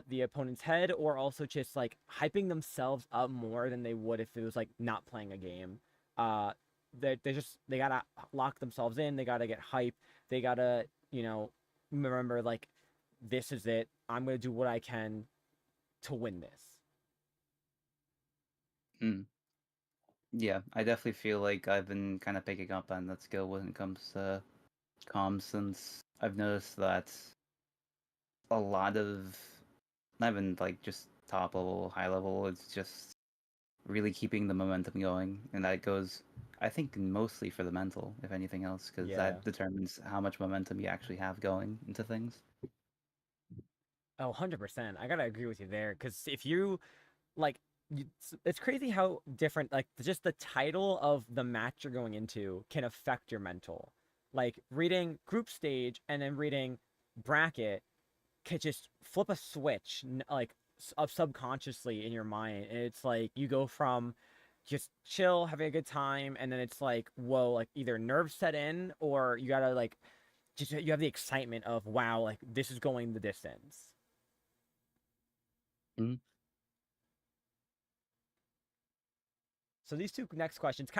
the opponent's head, or also just like hyping themselves up more than they would if it was like not playing a game. Uh, they gotta lock themselves in. They gotta get hype. They gotta, remember like this is it. I'm gonna do what I can to win this.
Yeah, I definitely feel like I've been kind of picking up on that skill when it comes to comms, since I've noticed that a lot of, not even like just top level, high level, it's just really keeping the momentum going, and that goes, I think, mostly for the mental, if anything else, because
Yeah.
that determines how much momentum you actually have going into things.
Oh, 100%. I gotta agree with you there, because if you like, it's crazy how different like just the title of the match you're going into can affect your mental. Like reading group stage and then reading bracket could just flip a switch, like subconsciously in your mind, and it's like you go from just chill, having a good time, and then it's like, whoa, like either nerves set in, or you gotta like just you have the excitement of, wow, like this is going the distance.
Mhm.
So these two next questions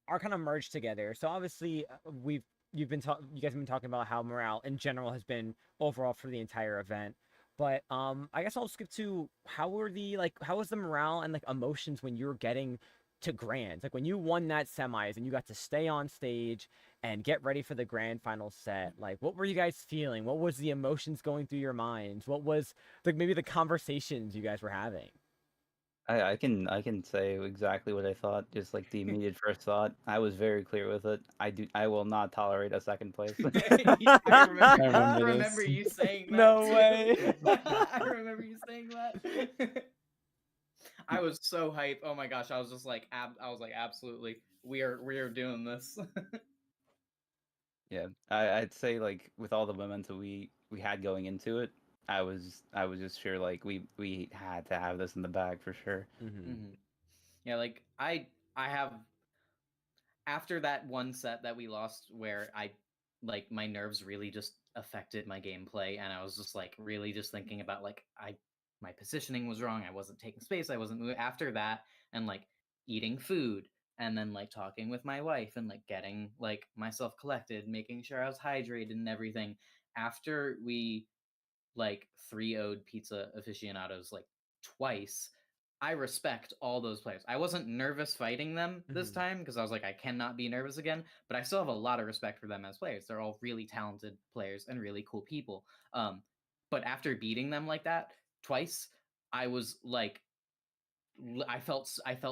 are kind of merged together. So obviously, you guys have been talking about how morale in general has been overall for the entire event. But I guess I'll skip to how was the morale and like emotions when you were getting to grands? Like when you won that semis and you got to stay on stage and get ready for the grand final set. Like what were you guys feeling? What was the emotions going through your minds? What was like maybe the conversations you guys were having?
I can say exactly what I thought, just like the immediate first thought. I was very clear with it. I will not tolerate a second place.
I remember,
I
I
remember
remember
this.
you saying that
No
too.
way.
I remember you saying that. I was so hyped. Oh my gosh, I was just like, I was like, absolutely, we are doing this.
Yeah, I'd say like with all the momentum we had going into it, I was just sure like we had to have this in the bag for sure.
Mm-hmm.
Yeah, like I have, after that one set that we lost where I like my nerves really just affected my gameplay, and I was just like really just thinking about like my positioning was wrong, I wasn't taking space, I wasn't moving after that, and like eating food, and then like talking with my wife and like getting like myself collected, making sure I was hydrated and everything. After we like 3-0'd Pizza Aficionados like twice, I respect all those players. I wasn't nervous fighting them this
Mm-hmm.
time because I was like, I cannot be nervous again, but I still have a lot of respect for them as players. They're all really talented players and really cool people. But after beating them like that twice, I was like, I felt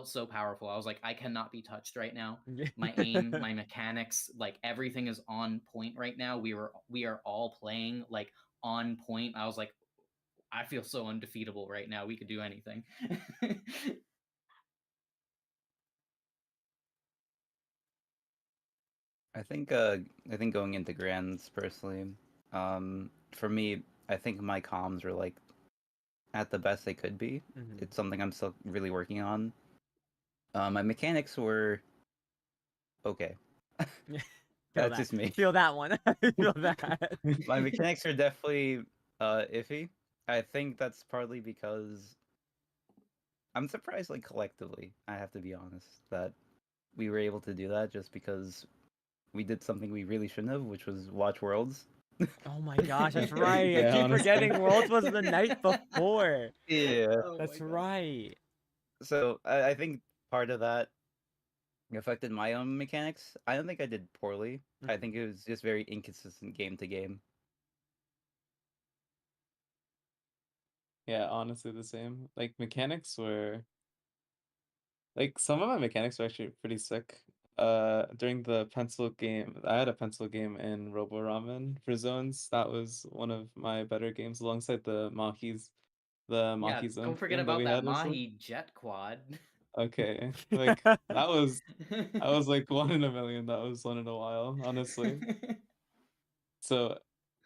so powerful. I was like, I cannot be touched right now. My aim, my mechanics, like everything is on point right now. We are all playing like on point. I was like, I feel so undefeatable right now. We could do anything.
I think going into grands personally, for me, I think my comms were like at the best they could be.
Mm-hmm.
It's something I'm still really working on. My mechanics were okay.
Feel
That's
that.
just me.
Feel that one. Feel that.
My mechanics are definitely iffy. I think that's partly because I'm surprised, like collectively, I have to be honest, that we were able to do that just because we did something we really shouldn't have, which was watch Worlds.
Oh my gosh, that's right. I
Yeah,
keep
honestly.
forgetting Worlds was the night before.
Yeah.
Oh
That's
my god.
right.
So I think part of that affected my own mechanics. I don't think I did poorly. I think it was just very inconsistent game to game.
Yeah, honestly the same. Like mechanics were like some of my mechanics were actually pretty sick. During the pencil game, I had a pencil game in Robo Ramen for zones. That was one of my better games alongside the
Yeah,
Mahi zone
don't forget
game that
about
we
that
had as well.
Mahi jet quad.
Okay. Like that was like one in a million. That was one in a while, honestly. So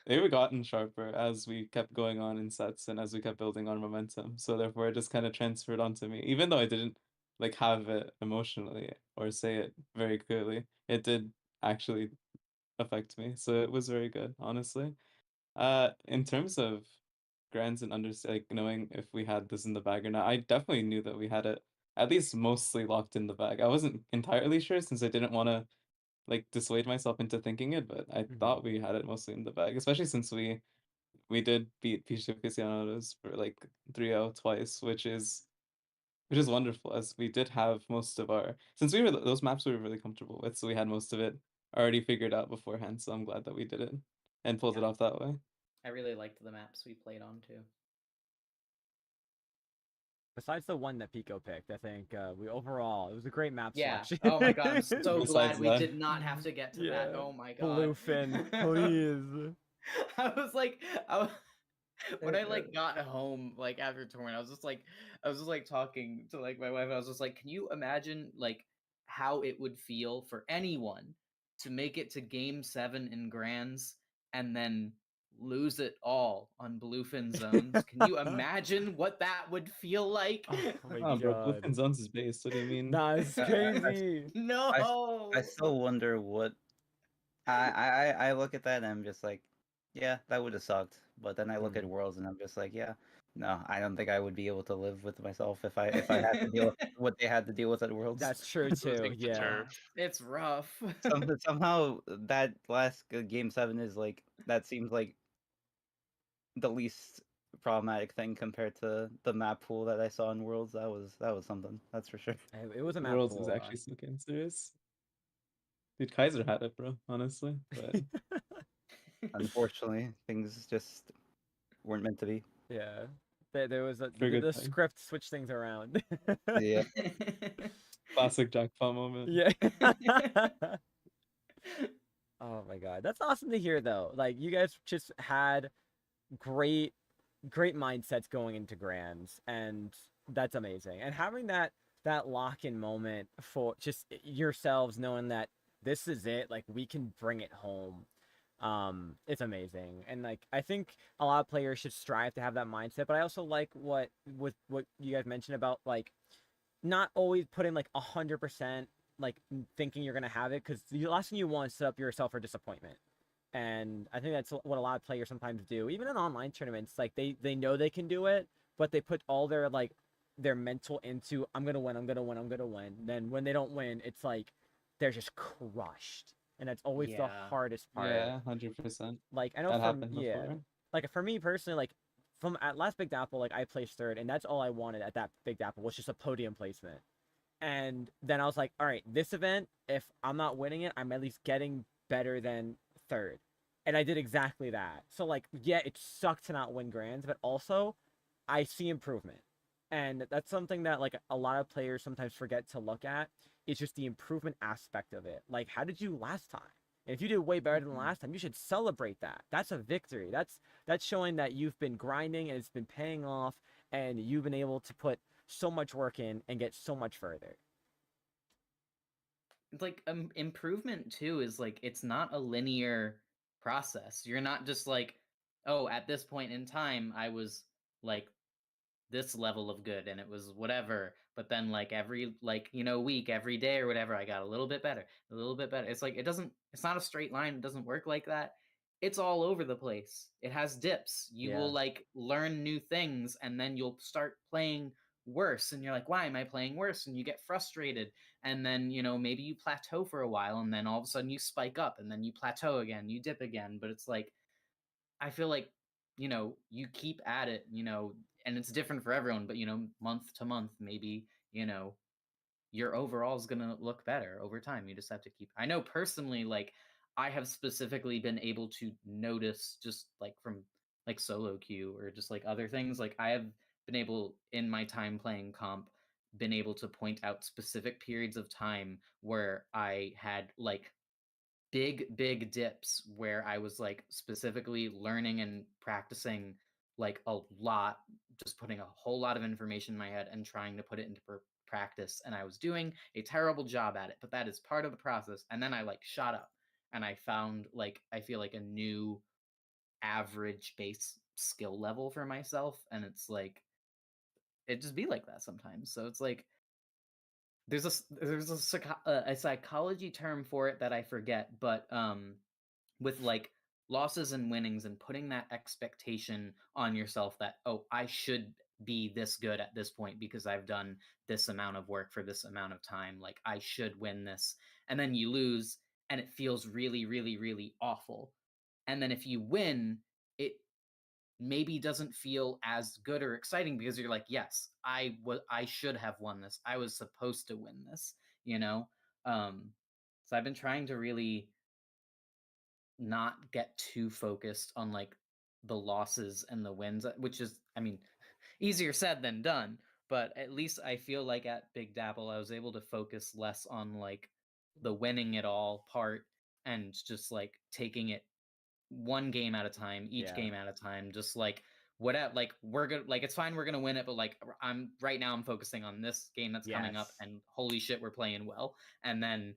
they were gotten sharper as we kept going on in sets and as we kept building on momentum. So therefore it just kind of transferred onto me. Even though I didn't like have it emotionally or say it very clearly, it did actually affect me. So it was very good, honestly. In terms of grants and like knowing if we had this in the bag or not, I definitely knew that we had it at least mostly locked in the bag. I wasn't entirely sure since I didn't want to like dissuade myself into thinking it, but I
Mhm.
thought we had it mostly in the bag, especially since we did beat Pichu Aficionados for like 3-0 twice, which is wonderful as we did have most of our since we were those maps we were really comfortable with, so we had most of it already figured out beforehand. So I'm glad that we did it and pulled it
Yeah.
off that way.
I really liked the maps we played on too.
Besides the one that Pico picked, I think we overall it was a great map
Yeah.
selection.
Oh my god, I'm so
Besides
glad we
that,
did not have to get to that.
Yeah.
Oh my god.
Bluefin, please.
I was like, when I like got home like after tournament, I was just like talking to like my wife. I was just like, can you imagine like how it would feel for anyone to make it to Game 7 in Grands and then lose it all on Bluefin zones? Can you imagine what that would feel like?
Oh my
oh bro,
god.
Bluefin Zones is based. What do you mean?
Nah, it's
I, I,
crazy.
No.
I still wonder what I look at that and I'm just like, yeah, that would have sucked. But then I look at
Mhm.
Worlds and I'm just like, yeah, no, I don't think I would be able to live with myself if I had to deal with what they had to deal with at Worlds.
That's true too.
Losing to
Yeah.
turf.
It's rough.
Somehow that last Game 7 is like that seems like the least problematic thing compared to the map pool that I saw in Worlds. That was something. That's for sure.
It was a map
Worlds is
pool.
actually so serious. Dude, Kaiser had it, bro, honestly. But
Unfortunately, things just weren't meant to be.
Yeah. There was
for a good
the
thing.
script switched things around.
Yeah.
Classic jackpot moment.
Yeah. Oh my god. That's awesome to hear though. Like you guys just had great great mindsets going into grands, and that's amazing. And having that lock-in moment for just yourselves knowing that this is it, like we can bring it home. It's amazing. And like I think a lot of players should strive to have that mindset, but I also like what you guys mentioned about like not always putting like 100% like thinking you're gonna have it, because the last thing you want is set up yourself for disappointment. And I think that's what a lot of players sometimes do, even in online tournaments. Like they know they can do it, but they put all their like their mental into I'm gonna win, I'm gonna win, I'm gonna win. Then when they don't win, it's like they're just crushed, and that's always the
Yeah.
hardest part.
Yeah, 100%.
Like I know
That
from
happened
yeah,
before.
like for me personally, like from at last Big Dapple, like I placed third, and that's all I wanted at that Big Dapple was just a podium placement. And then I was like, all right, this event, if I'm not winning it, I'm at least getting better than third. And I did exactly that. So like, yeah, it sucked to not win grands, but also I see improvement. And that's something that like a lot of players sometimes forget to look at. It's just the improvement aspect of it. Like, how did you last time? And if you did way better than
Mhm.
last time, you should celebrate that. That's a victory. That's showing that you've been grinding and it's been paying off, and you've been able to put so much work in and get so much further.
It's like improvement too is like it's not a linear process. You're not just like, oh, at this point in time I was like this level of good and it was whatever, but then like every like week, every day or whatever, I got a little bit better, a little bit better. It's like it's not a straight line. It doesn't work like that. It's all over the place. It has dips. You
Yeah.
will like learn new things and then you'll start playing worse and you're like, why am I playing worse? And you get frustrated, and then maybe you plateau for a while and then all of a sudden you spike up and then you plateau again, you dip again. But it's like I feel like you keep at it, and it's different for everyone, but month to month, maybe your overall is going to look better over time. You just have to keep. I know personally, like I have specifically been able to notice just like from like solo queue or just like other things. Like I have been able in my time playing comp been able to point out specific periods of time where I had like big dips where I was like specifically learning and practicing like a lot, just putting a whole lot of information in my head and trying to put it into practice. And I was doing a terrible job at it, but that is part of the process. And then I like shot up and I found like, I feel like a new average base skill level for myself. And it's like, it just be like that sometimes. So it's like, there's a psychology term for it that I forget, but with like losses and winnings and putting that expectation on yourself that, oh, I should be this good at this point because I've done this amount of work for this amount of time, like I should win this, and then you lose and it feels really really really awful, and then if you win it maybe doesn't feel as good or exciting because you're like, yes, I should have won this, I was supposed to win this, you know. So I've been trying to really not get too focused on like the losses and the wins, which is, I mean, easier said than done, but at least I feel like at Big Dapple I was able to focus less on like the winning it all part and just like taking it one game at a time, each
Yeah.
game at a time, just like whatever, like we're gonna, like it's fine, we're gonna win it, but like I'm right now I'm focusing on this game that's coming up,
Yes.
and holy shit we're playing well. And then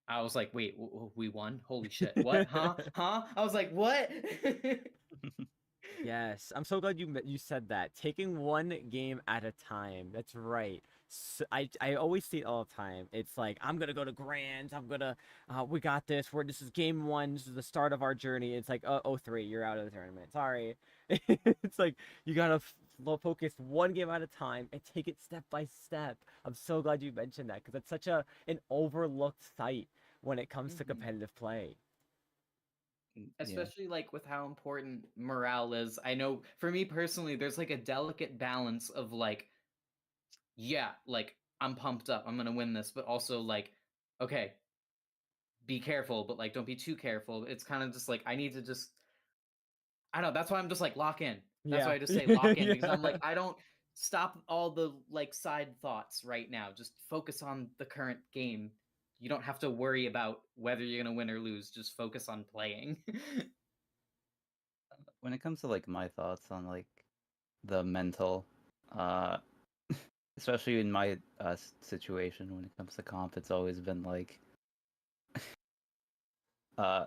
I was like, wait, we won? Holy shit. What? Huh? I was like, what?
Yes, I'm so glad you said that. Taking one game at a time. That's right. So I always see it all the time. It's like I'm gonna go to Grands. I'm gonna we got this. This is game one. This is the start of our journey. It's like oh 3, you're out of the tournament. Sorry. It's like you gotta focus one game at a time and take it step by step. I'm so glad you mentioned that because it's such an overlooked sight when it comes to
Mhm.
competitive play.
Yeah.
Especially like with how important morale is. I know for me personally, there's like a delicate balance of like, yeah, like I'm pumped up, I'm gonna win this, but also like, okay, be careful, but like don't be too careful. It's kind of just like I need to just, I don't know, that's why I'm just like lock in. That's why
Yeah.
I just say lock in, because I'm
Yeah.
like, I don't stop all the like side thoughts right now. Just focus on the current game. You don't have to worry about whether you're gonna win or lose. Just focus on playing.
When it comes to like my thoughts on like the mental, uh, especially in my situation when it comes to comp, it's always been like, uh,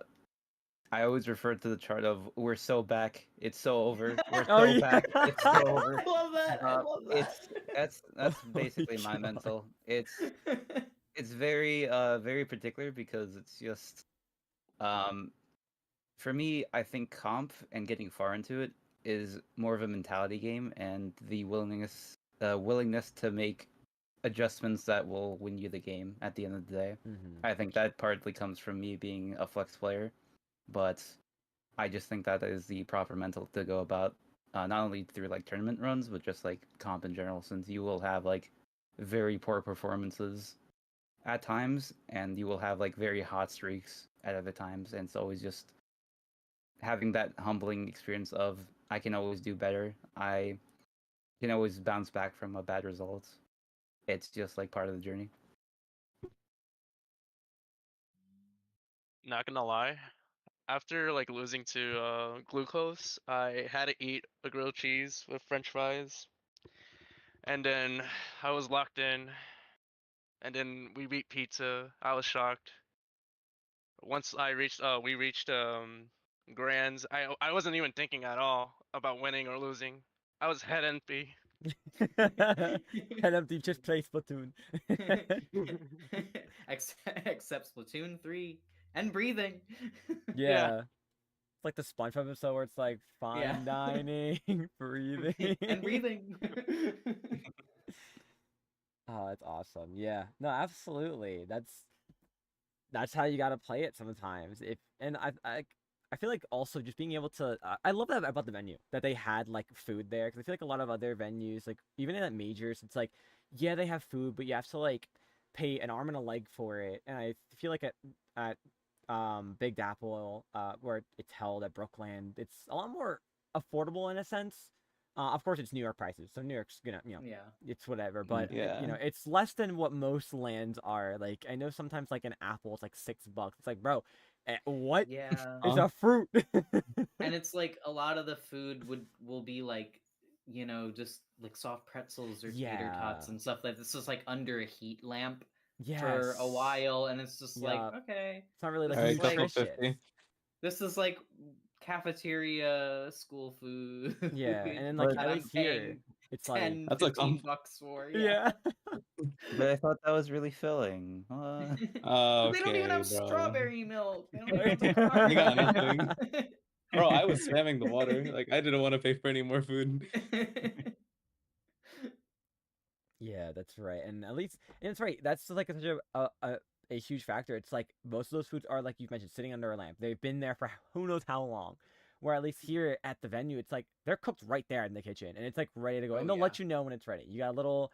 I always refer to the chart of we're so back, it's so over. We're
Oh
so
yeah.
back, it's so over.
I love that. I love
It's that's
Oh my
basically my
God.
mental. It's very very particular because it's just um for me, I think comp and getting far into it is more of a mentality game and the willingness to make adjustments that will win you the game at the end of the day. I think that partly comes from me being a flex player, but I just think that is the proper mental to go about, not only through like tournament runs, but just like comp in general, since you will have like very poor performances at times, and you will have like very hot streaks at other times, and it's always just having that humbling experience of I can always do better. I can always bounce back from a bad result. It's just like part of the journey.
Not gonna lie. After like losing to glucose, I had to eat a grilled cheese with French fries, and then I was locked in, and then we beat pizza. I was shocked. Once we reached grands. I wasn't even thinking at all about winning or losing. I was head empty.
Head empty, just play Splatoon.
Except Splatoon 3 and breathing.
Yeah.
Yeah. It's like the SpongeBob episode where it's like
Yeah.
fine dining, breathing.
And breathing.
Oh, that's awesome. Yeah. No, absolutely. That's how you gotta play it sometimes. If and I feel like also just being able to I love that about the venue that they had like food there because I feel like a lot of other venues like even at majors it's like yeah they have food but you have to like pay an arm and a leg for it and I feel like at Big Dapple, where it's held at Brookland, it's a lot more affordable in a sense. Of course, it's New York prices, so New York's gonna,
Yeah.
it's whatever. But
Yeah.
it's less than what most lands are. Like I know sometimes like an apple is like $6. It's like, bro, what?
Yeah.
It's
Huh?
a fruit.
And it's like a lot of the food will be like, just like soft pretzels or tater tots
Yeah.
and stuff like this is like under a heat lamp for a
Yes.
while, and it's just like,
Yup.
okay,
It's not really like
this
All right,
is like
couple
nutritious.
50.
this is like cafeteria school food.
Yeah, and then like
But
at
that I'm
least here,
paying
it's like
10,
That's a
15
comp.
bucks for. Yeah.
yeah.
but I thought that was really filling.
But they don't even
Okay,
have
bro.
strawberry milk. They don't even have
You got
strawberry
nothing.
milk.
Bro, I was spamming the water. Like I didn't want to pay for any more food.
Yeah, that's right. And at least, and it's right. That's like such a huge factor. It's like most of those foods are like you've mentioned, sitting under a lamp. They've been there for who knows how long. Where at least here at the venue, it's like they're cooked right there in the kitchen, and it's like ready to go.
Oh,
And they'll
yeah.
let you know when it's ready. You got a little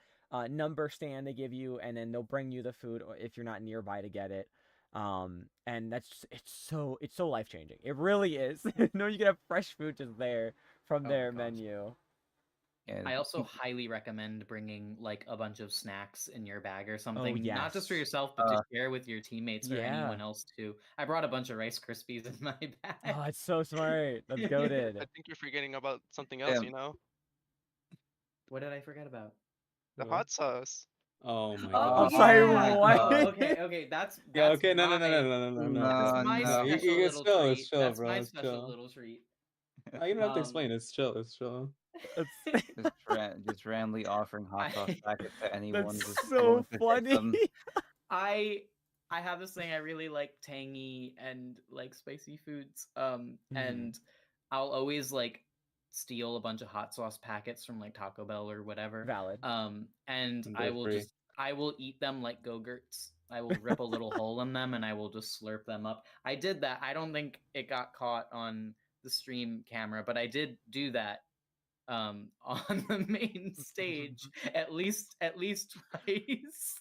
number stand they give you, and then they'll bring you the food if you're not nearby to get it. And that's just, it's so life changing. It really is. No, you can have fresh food just there from
Oh my
their
gosh.
menu.
Yeah,
I also highly recommend bringing like a bunch of snacks in your bag or
Oh
something, not just for
yes.
yourself, but to share with your teammates or
Yeah.
anyone else too. I brought a bunch of Rice Krispies in my bag.
Oh, it's so smart. That's
I
goated.
think you're forgetting about something else,
Yeah.
What did I forget about?
the
What?
hot sauce.
Oh my
Oh,
I'm
god.
sorry,
yeah.
what?
Oh, okay. That's
Yeah,
that's
okay, no,
my that's
No,
my
No,
no.
special
it's
little
chill,
treat.
it's chill,
That's
bro,
my
it's
special
chill.
little treat.
No, you don't have to
Um,
explain. It's chill, it's chill.
That's
Just randomly offering hot sauce
I
packets to anyone
that's
just
so
willing to take
funny.
them.
I I have this thing. I really like tangy and like spicy foods.
Mhm.
And I'll always like steal a bunch of hot sauce packets from like Taco Bell or whatever.
Valid.
And
And
I
they're
will
free.
I will eat them like Go-Gurts. I will rip a little hole in them and I will just slurp them up. I did that. I don't think it got caught on the stream camera, but I did do that on the main stage at least twice.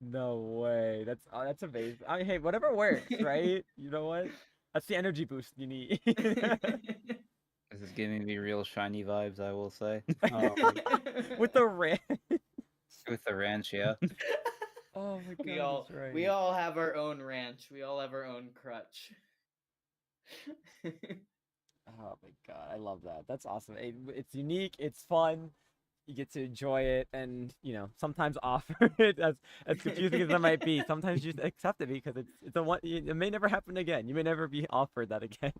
No way. That's amazing. I mean, hey, whatever works, right? You know what? That's the energy boost you need.
This is giving me real shiny vibes, I will say.
Oh,
With the ranch.
With the ranch, yeah.
Oh my
we
god,
all
that's right.
we all have our own ranch. We all have our own crutch.
Oh my god, I love that. That's awesome. It's unique. It's fun. You get to enjoy it, and sometimes offer it as confusing as that might be. Sometimes you just accept it because it's a one. It may never happen again. You may never be offered that again.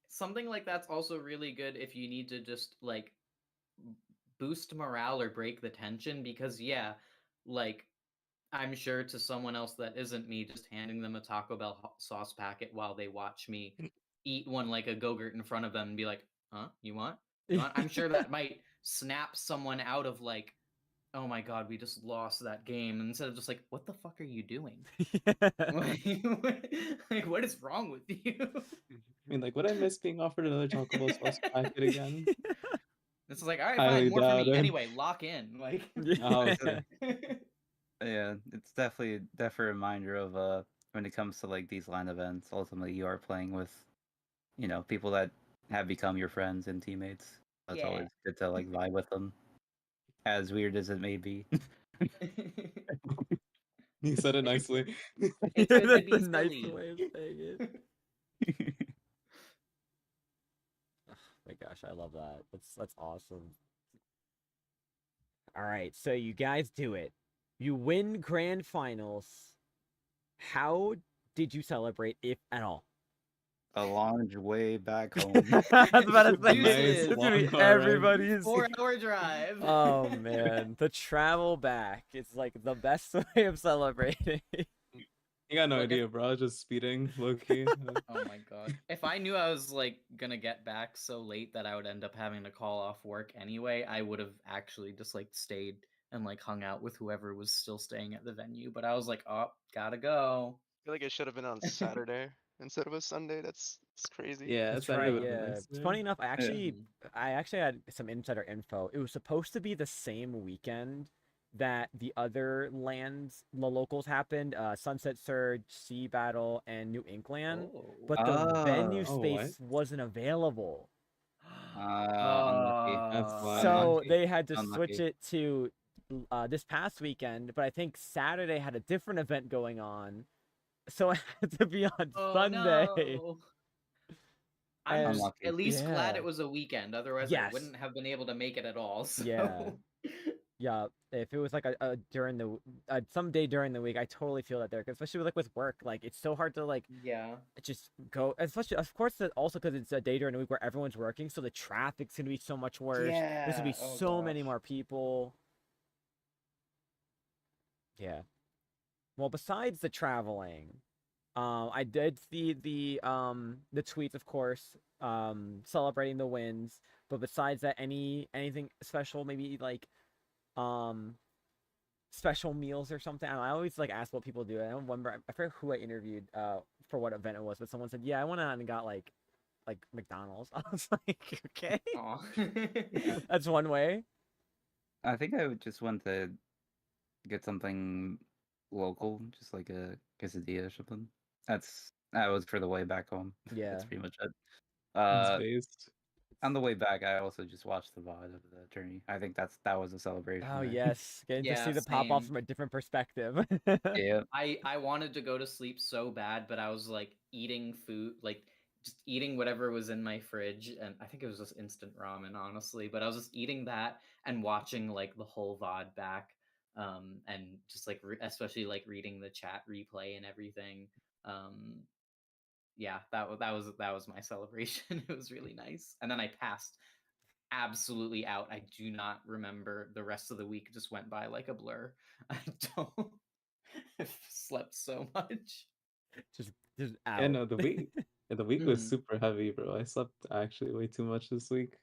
Something like that's also really good if you need to just like boost morale or break the tension, because yeah, like I'm sure to someone else that isn't me, just handing them a Taco Bell sauce packet while they watch me eat one like a Go-Gurt in front of them and be like, "Huh? You want? You want?" I'm sure that might snap someone out of like, "Oh my god, we just lost that game," instead of just like, "What the fuck are you doing? Like, what is wrong with you?"
I mean, like, would I miss being offered another Taco Bell sauce packet again?
This is like, all right,
Highly
fine, more for me.
doubt it.
Anyway, lock in. Like,
Oh,
Yeah.
okay.
Yeah, it's definitely a reminder of when it comes to like these line events, ultimately you are playing with, people that have become your friends and teammates. It's
yeah.
always good to like vibe with them. As weird as it may be.
You said it nicely.
It's good to
That's
be
a nice
silly.
way of saying it. Oh my gosh, I love that. That's awesome. All right, so you guys do it. You win grand finals. How did you celebrate, if at all?
A lounge way back home.
I was about to say,
Nice
it's gonna be
long car ride.
everybody's.
4-hour drive.
Oh man, the travel back. It's like the best way of celebrating.
You got no
Look,
idea, bro. I was just speeding, low key.
Oh my god. If I knew I was like gonna get back so late that I would end up having to call off work anyway, I would have actually just like stayed and like hung out with whoever was still staying at the venue. But I was like, oh, gotta go.
I feel like it should have been on Saturday instead of a Sunday. That's crazy.
Yeah,
That's
Saturday
right.
would have been
Yeah.
nice.
It's funny enough.
Mhm.
I actually had some insider info. It was supposed to be the same weekend that the other lands, the locals happened, Sunset Surge, Sea Battle, and New Inkland,
Oh.
but the venue
Oh, what?
space wasn't available.
Unlucky.
That's why.
So
Unlucky.
they had to switch
Unlucky.
it to this past weekend, but I think Saturday had a different event going on, so it had to be on
Oh
Sunday.
no. I'm
And
just
Unlucky.
at least glad
yeah,
it was a weekend. Otherwise, I
yes,
wouldn't have been able to make it at all. So.
yeah. Yeah, if it was like a during the some day during the week, I totally feel that there, especially with, like with work, like it's so hard to like
Yeah.
just go. Especially, of course, also because it's a day during the week where everyone's working, so the traffic's gonna be so much worse. There's gonna be
Yeah. Oh
so many
gosh.
more people. Yeah. Well, besides the traveling, I did see the tweets, of course, celebrating the wins. But besides that, anything special? Maybe like um special meals or something. I always like ask what people do. I don't remember. I forget who I interviewed for what event it was, but someone said, "Yeah, I went out and got like McDonald's." I was like, "Okay,
Aw.
that's one way."
I think I would just want to get something local, just like a quesadilla or something. That was for the way back home.
Yeah.
That's pretty much it.
It's
Uh,
based.
on the way back, I also just watched the VOD of the journey. I think that was a celebration
Oh
there.
yes, getting to see
Yeah.
the pop off
Same.
from a different perspective.
Yeah.
I wanted to go to sleep so bad, but I was like eating food, like just eating whatever was in my fridge, and I think it was just instant ramen, honestly. But I was just eating that and watching like the whole VOD back, and just like especially like reading the chat replay and everything. Um, yeah, that was my celebration. It was really nice, and then I passed absolutely out. I do not remember the rest of the week. Just went by like a blur. I don't. I've slept so much.
just just
Yeah,
out.
no, the week was
Mm.
super heavy, bro. I slept actually way too much this week.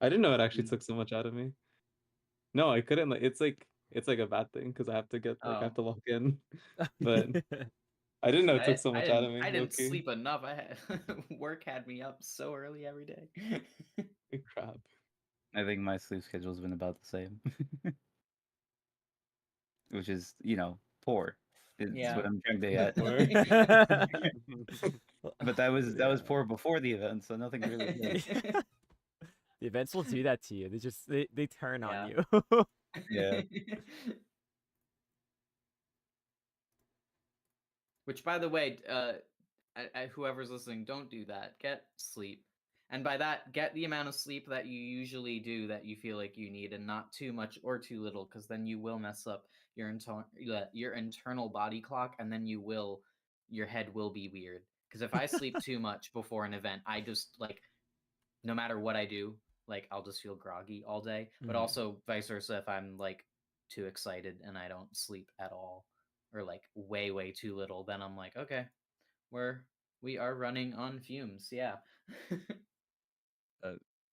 I didn't know it actually
Mm.
took so much out of me. No, I couldn't. Like, it's like a bad thing because I have to get like I have
Oh,
to log in. But I didn't know it took so
I
much out
didn't
of me,
I
low
didn't
key.
sleep enough. I had work had me up so early every day.
Crap.
I think my sleep schedule's been about the same, which is, poor. It's
Yeah.
what I'm trying to get.
Or
But that was
Yeah.
poor before the event, so nothing really good.
The events will do that to you. They turn on
Yeah.
you.
Yeah.
Which, by the way, whoever's listening, don't do that. Get sleep. And by that, get the amount of sleep that you usually do that you feel like you need, and not too much or too little, because then you will mess up your internal body clock, and then your head will be weird. Because if I sleep too much before an event, I just like no matter what I do, like I'll just feel groggy all day. But
Mhm.
also vice versa, if I'm like too excited and I don't sleep at all, or like way too little, then I'm like, okay, we are running on fumes. Yeah.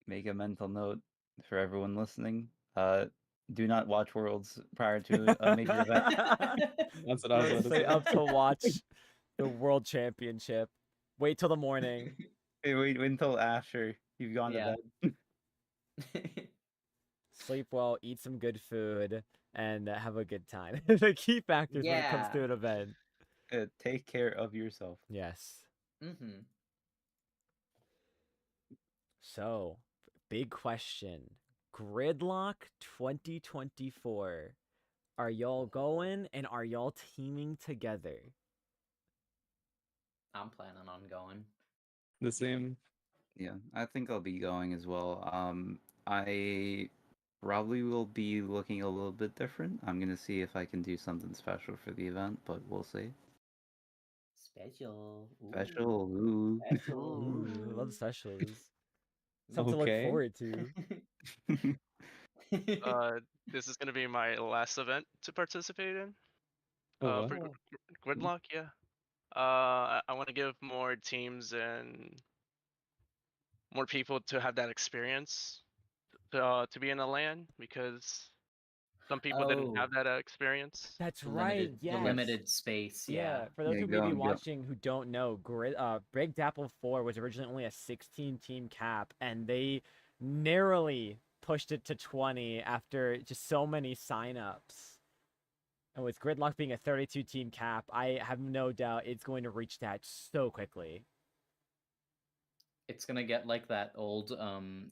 Make a mental note for everyone listening. Do not watch Worlds prior to a major event.
that's what I was
Don't
about to
stay
say.
up to watch the world championship. Wait till the morning.
Hey, wait until after you've gone to
Yeah.
bed.
Sleep well, eat some good food, and have a good time. The key factors when it comes to
Yeah.
an event.
Take care of yourself.
Yes.
Mm-hmm.
So, big question. Gridlock 2024. Are y'all going and are y'all teaming together?
I'm planning on going.
The same.
Yeah, I think I'll be going as well. I probably will be looking a little bit different. I'm gonna see if I can do something special for the event, but we'll see.
Special.
Special, ooh.
Special.
Ooh, I love specials. Something to look
Okay.
forward to.
This is gonna be my last event to participate in.
Oh, what?
For Gridlock, yeah. I want to give more teams and more people to have that experience to be in a LAN because some people didn't
Oh,
have that experience.
That's
the
right.
limited, the
Yes.
limited space. Yeah.
Yeah, for those
Yeah,
who may be
go.
watching who don't know, Big Dapple 4 was originally only a 16 team cap, and they narrowly pushed it to 20 after just so many signups. And with Gridlock being a 32 team cap, I have no doubt it's going to reach that so quickly.
It's gonna get like that old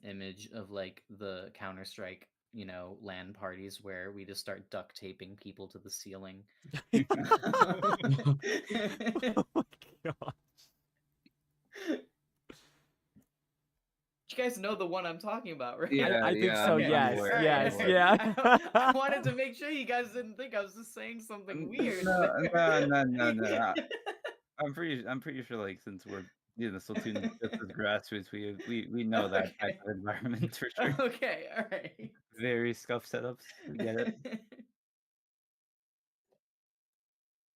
image of like the Counter-Strike, LAN parties where we just start duct taping people to the ceiling.
Oh my god.
You guys know the one I'm talking about, right?
Yeah,
I think
yeah,
so,
Okay.
yes,
aware, I'm
yes,
aware.
yeah.
I wanted to make sure you guys didn't think I was just saying something weird.
No. I'm pretty sure, like, since we're Splatoon just as grassroots, we know that type
Okay.
of environment for sure.
Okay, all right.
Very scuff setups. We get it.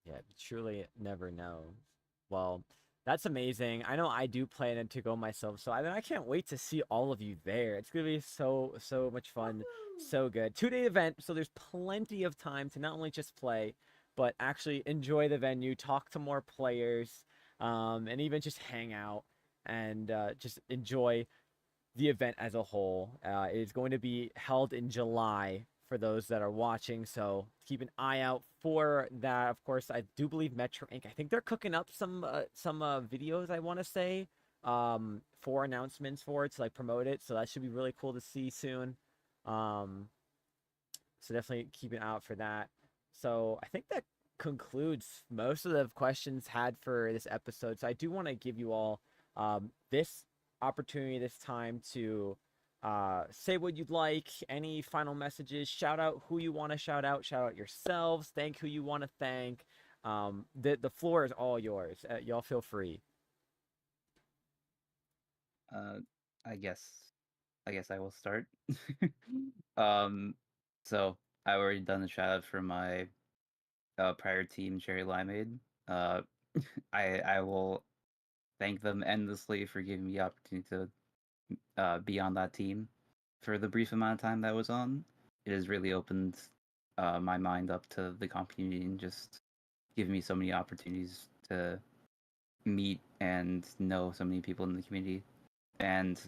Yeah, truly never know. Well, that's amazing. I know I do plan to go myself, so I can't wait to see all of you there. It's gonna be so much fun, so good. 2-day event, so there's plenty of time to not only just play, but actually enjoy the venue, talk to more players, and even just hang out and just enjoy the event as a whole. It is going to be held in July for those that are watching, so keep an eye out for that. Of course, I do believe Metro Inc. I think they're cooking up some videos. I want to say for announcements for it to like promote it. So that should be really cool to see soon. So definitely keep an eye out for that. So I think that concludes most of the questions had for this episode. So I do want to give you all this opportunity, this time to say what you'd like, any final messages, shout out who you want to shout out yourselves, thank who you want to thank. The floor is all yours. Y'all feel free.
Uh, I guess I will start. um, so I already done a shout out for my prior team, Cherry Limeade. Uh, I will thank them endlessly for giving me the opportunity to be on that team for the brief amount of time that I was on. It has really opened my mind up to the comp community and just given me so many opportunities to meet and know so many people in the community. And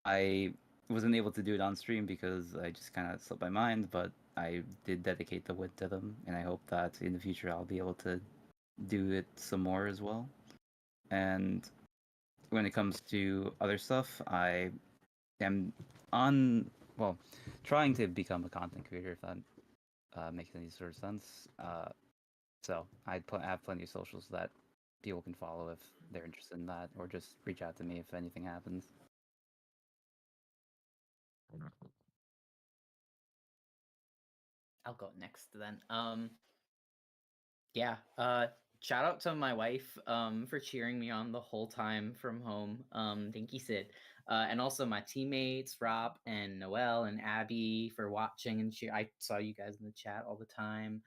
I wasn't able to do it on stream because I just kind of slipped my mind, but I did dedicate the win to them, and I hope that in the future I'll be able to do it some more as well. And when it comes to other stuff, I am on, well, trying to become a content creator, if that makes any sort of sense. So I have plenty of socials that people can follow if they're interested in that, or just reach out to me if anything happens.
I'll go next then. Yeah, shout out to my wife for cheering me on the whole time from home. Thank you, Sid. And also my teammates, Rob and Noel and Abby for watching and cheer. I saw you guys in the chat all the time.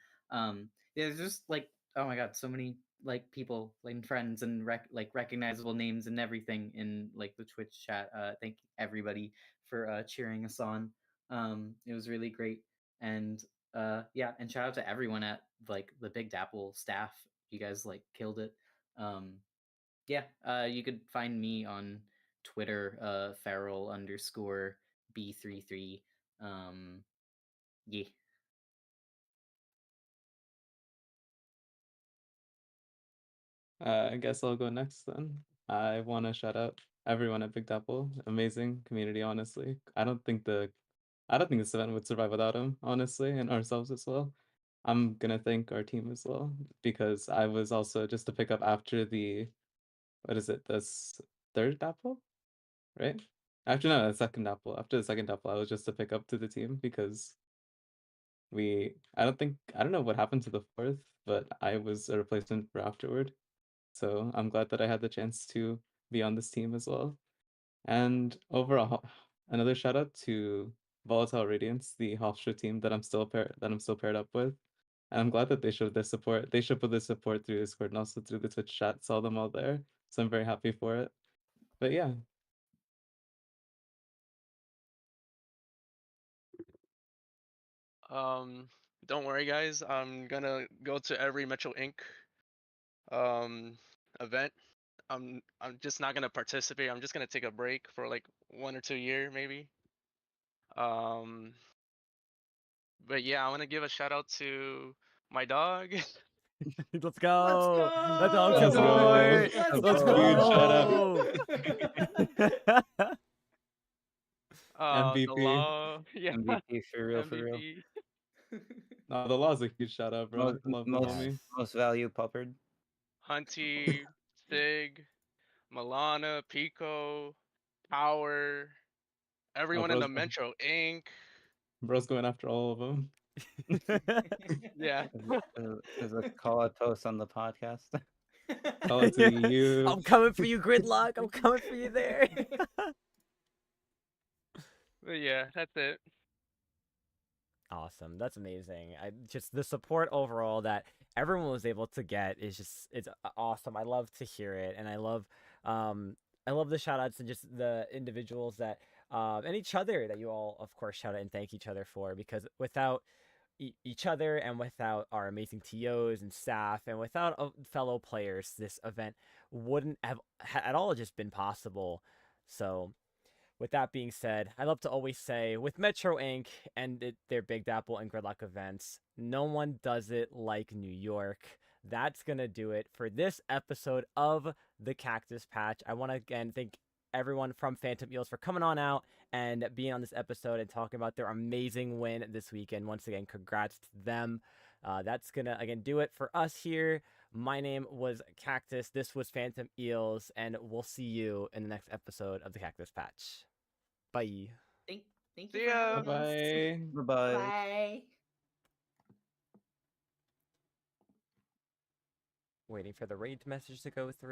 There's just like, oh my god, so many like people and friends and like recognizable names and everything in like the Twitch chat. Thank everybody for cheering us on. It was really great. And yeah, and shout out to everyone at like the Big Dapple staff. You guys like killed it. Yeah, you could find me on Twitter, feral underscore B33. Yeah.
I guess I'll go next then. I want to shout out everyone at Big Dapple. Amazing community, honestly. I don't think this event would survive without him, honestly, and ourselves as well. I'm gonna thank our team as well because I was also just to pick up after the what is it, this third Dapple, right? After no, the second Dapple. After the second Dapple, I was just to pick up to the team because I don't know what happened to the fourth, but I was a replacement for afterward. So I'm glad that I had the chance to be on this team as well. And overall, another shout out to Volatile Radiance, the Hofstra team that I'm still paired up with. And I'm glad that they showed their support. They showed their support through Discord and also through the Twitch chat. Saw them all there, so I'm very happy for it. But yeah,
Don't worry, guys. I'm gonna go to every Metro Inc. Event. I'm just not gonna participate. I'm just gonna take a break for like 1 or 2 year maybe. Um, but yeah, I want to give a shout out to my dog.
Let's go. The dog
Let's go.
support.
Let's
Let's
go.
Huge shout
go.
The
MVP.
law, yeah,
MVP for real, for real.
MVP.
No, the law's a huge shout out, bro.
Most
Love the
most
homie.
Yes.
most value puppered.
Hunty, Sig, Milana, Pico, Power,
Oh,
everyone in the Metro Inc.
bro's going after all of them.
Yeah.
There's a call out post on the podcast.
Call it to you.
I'm coming for you, Gridlock. I'm coming for you there.
But yeah, that's it.
Awesome. That's amazing. I just the support overall that everyone was able to get is just it's awesome. I love to hear it, and I love the shout outs and just the individuals that and each other that you all of course shout out and thank each other for, because without each other and without our amazing TOs and staff and without fellow players, this event wouldn't have at all just been possible. So with that being said, I love to always say with Metro Inc. and their Big Dapple and Gridlock events, no one does it like New York. That's going to do it for this episode of the Cactus Patch. I want to again thank everyone from Phantom Eels for coming on out and being on this episode and talking about their amazing win this weekend. Once again, congrats to them. That's going to, again, do it for us here. My name was Cactus. This was Phantom Eels, and we'll see you in the next episode of the Cactus Patch. Bye.
Thank you
See
for
ya.
having us.
Bye.
Bye.
Bye.
Waiting for the raid message to go through.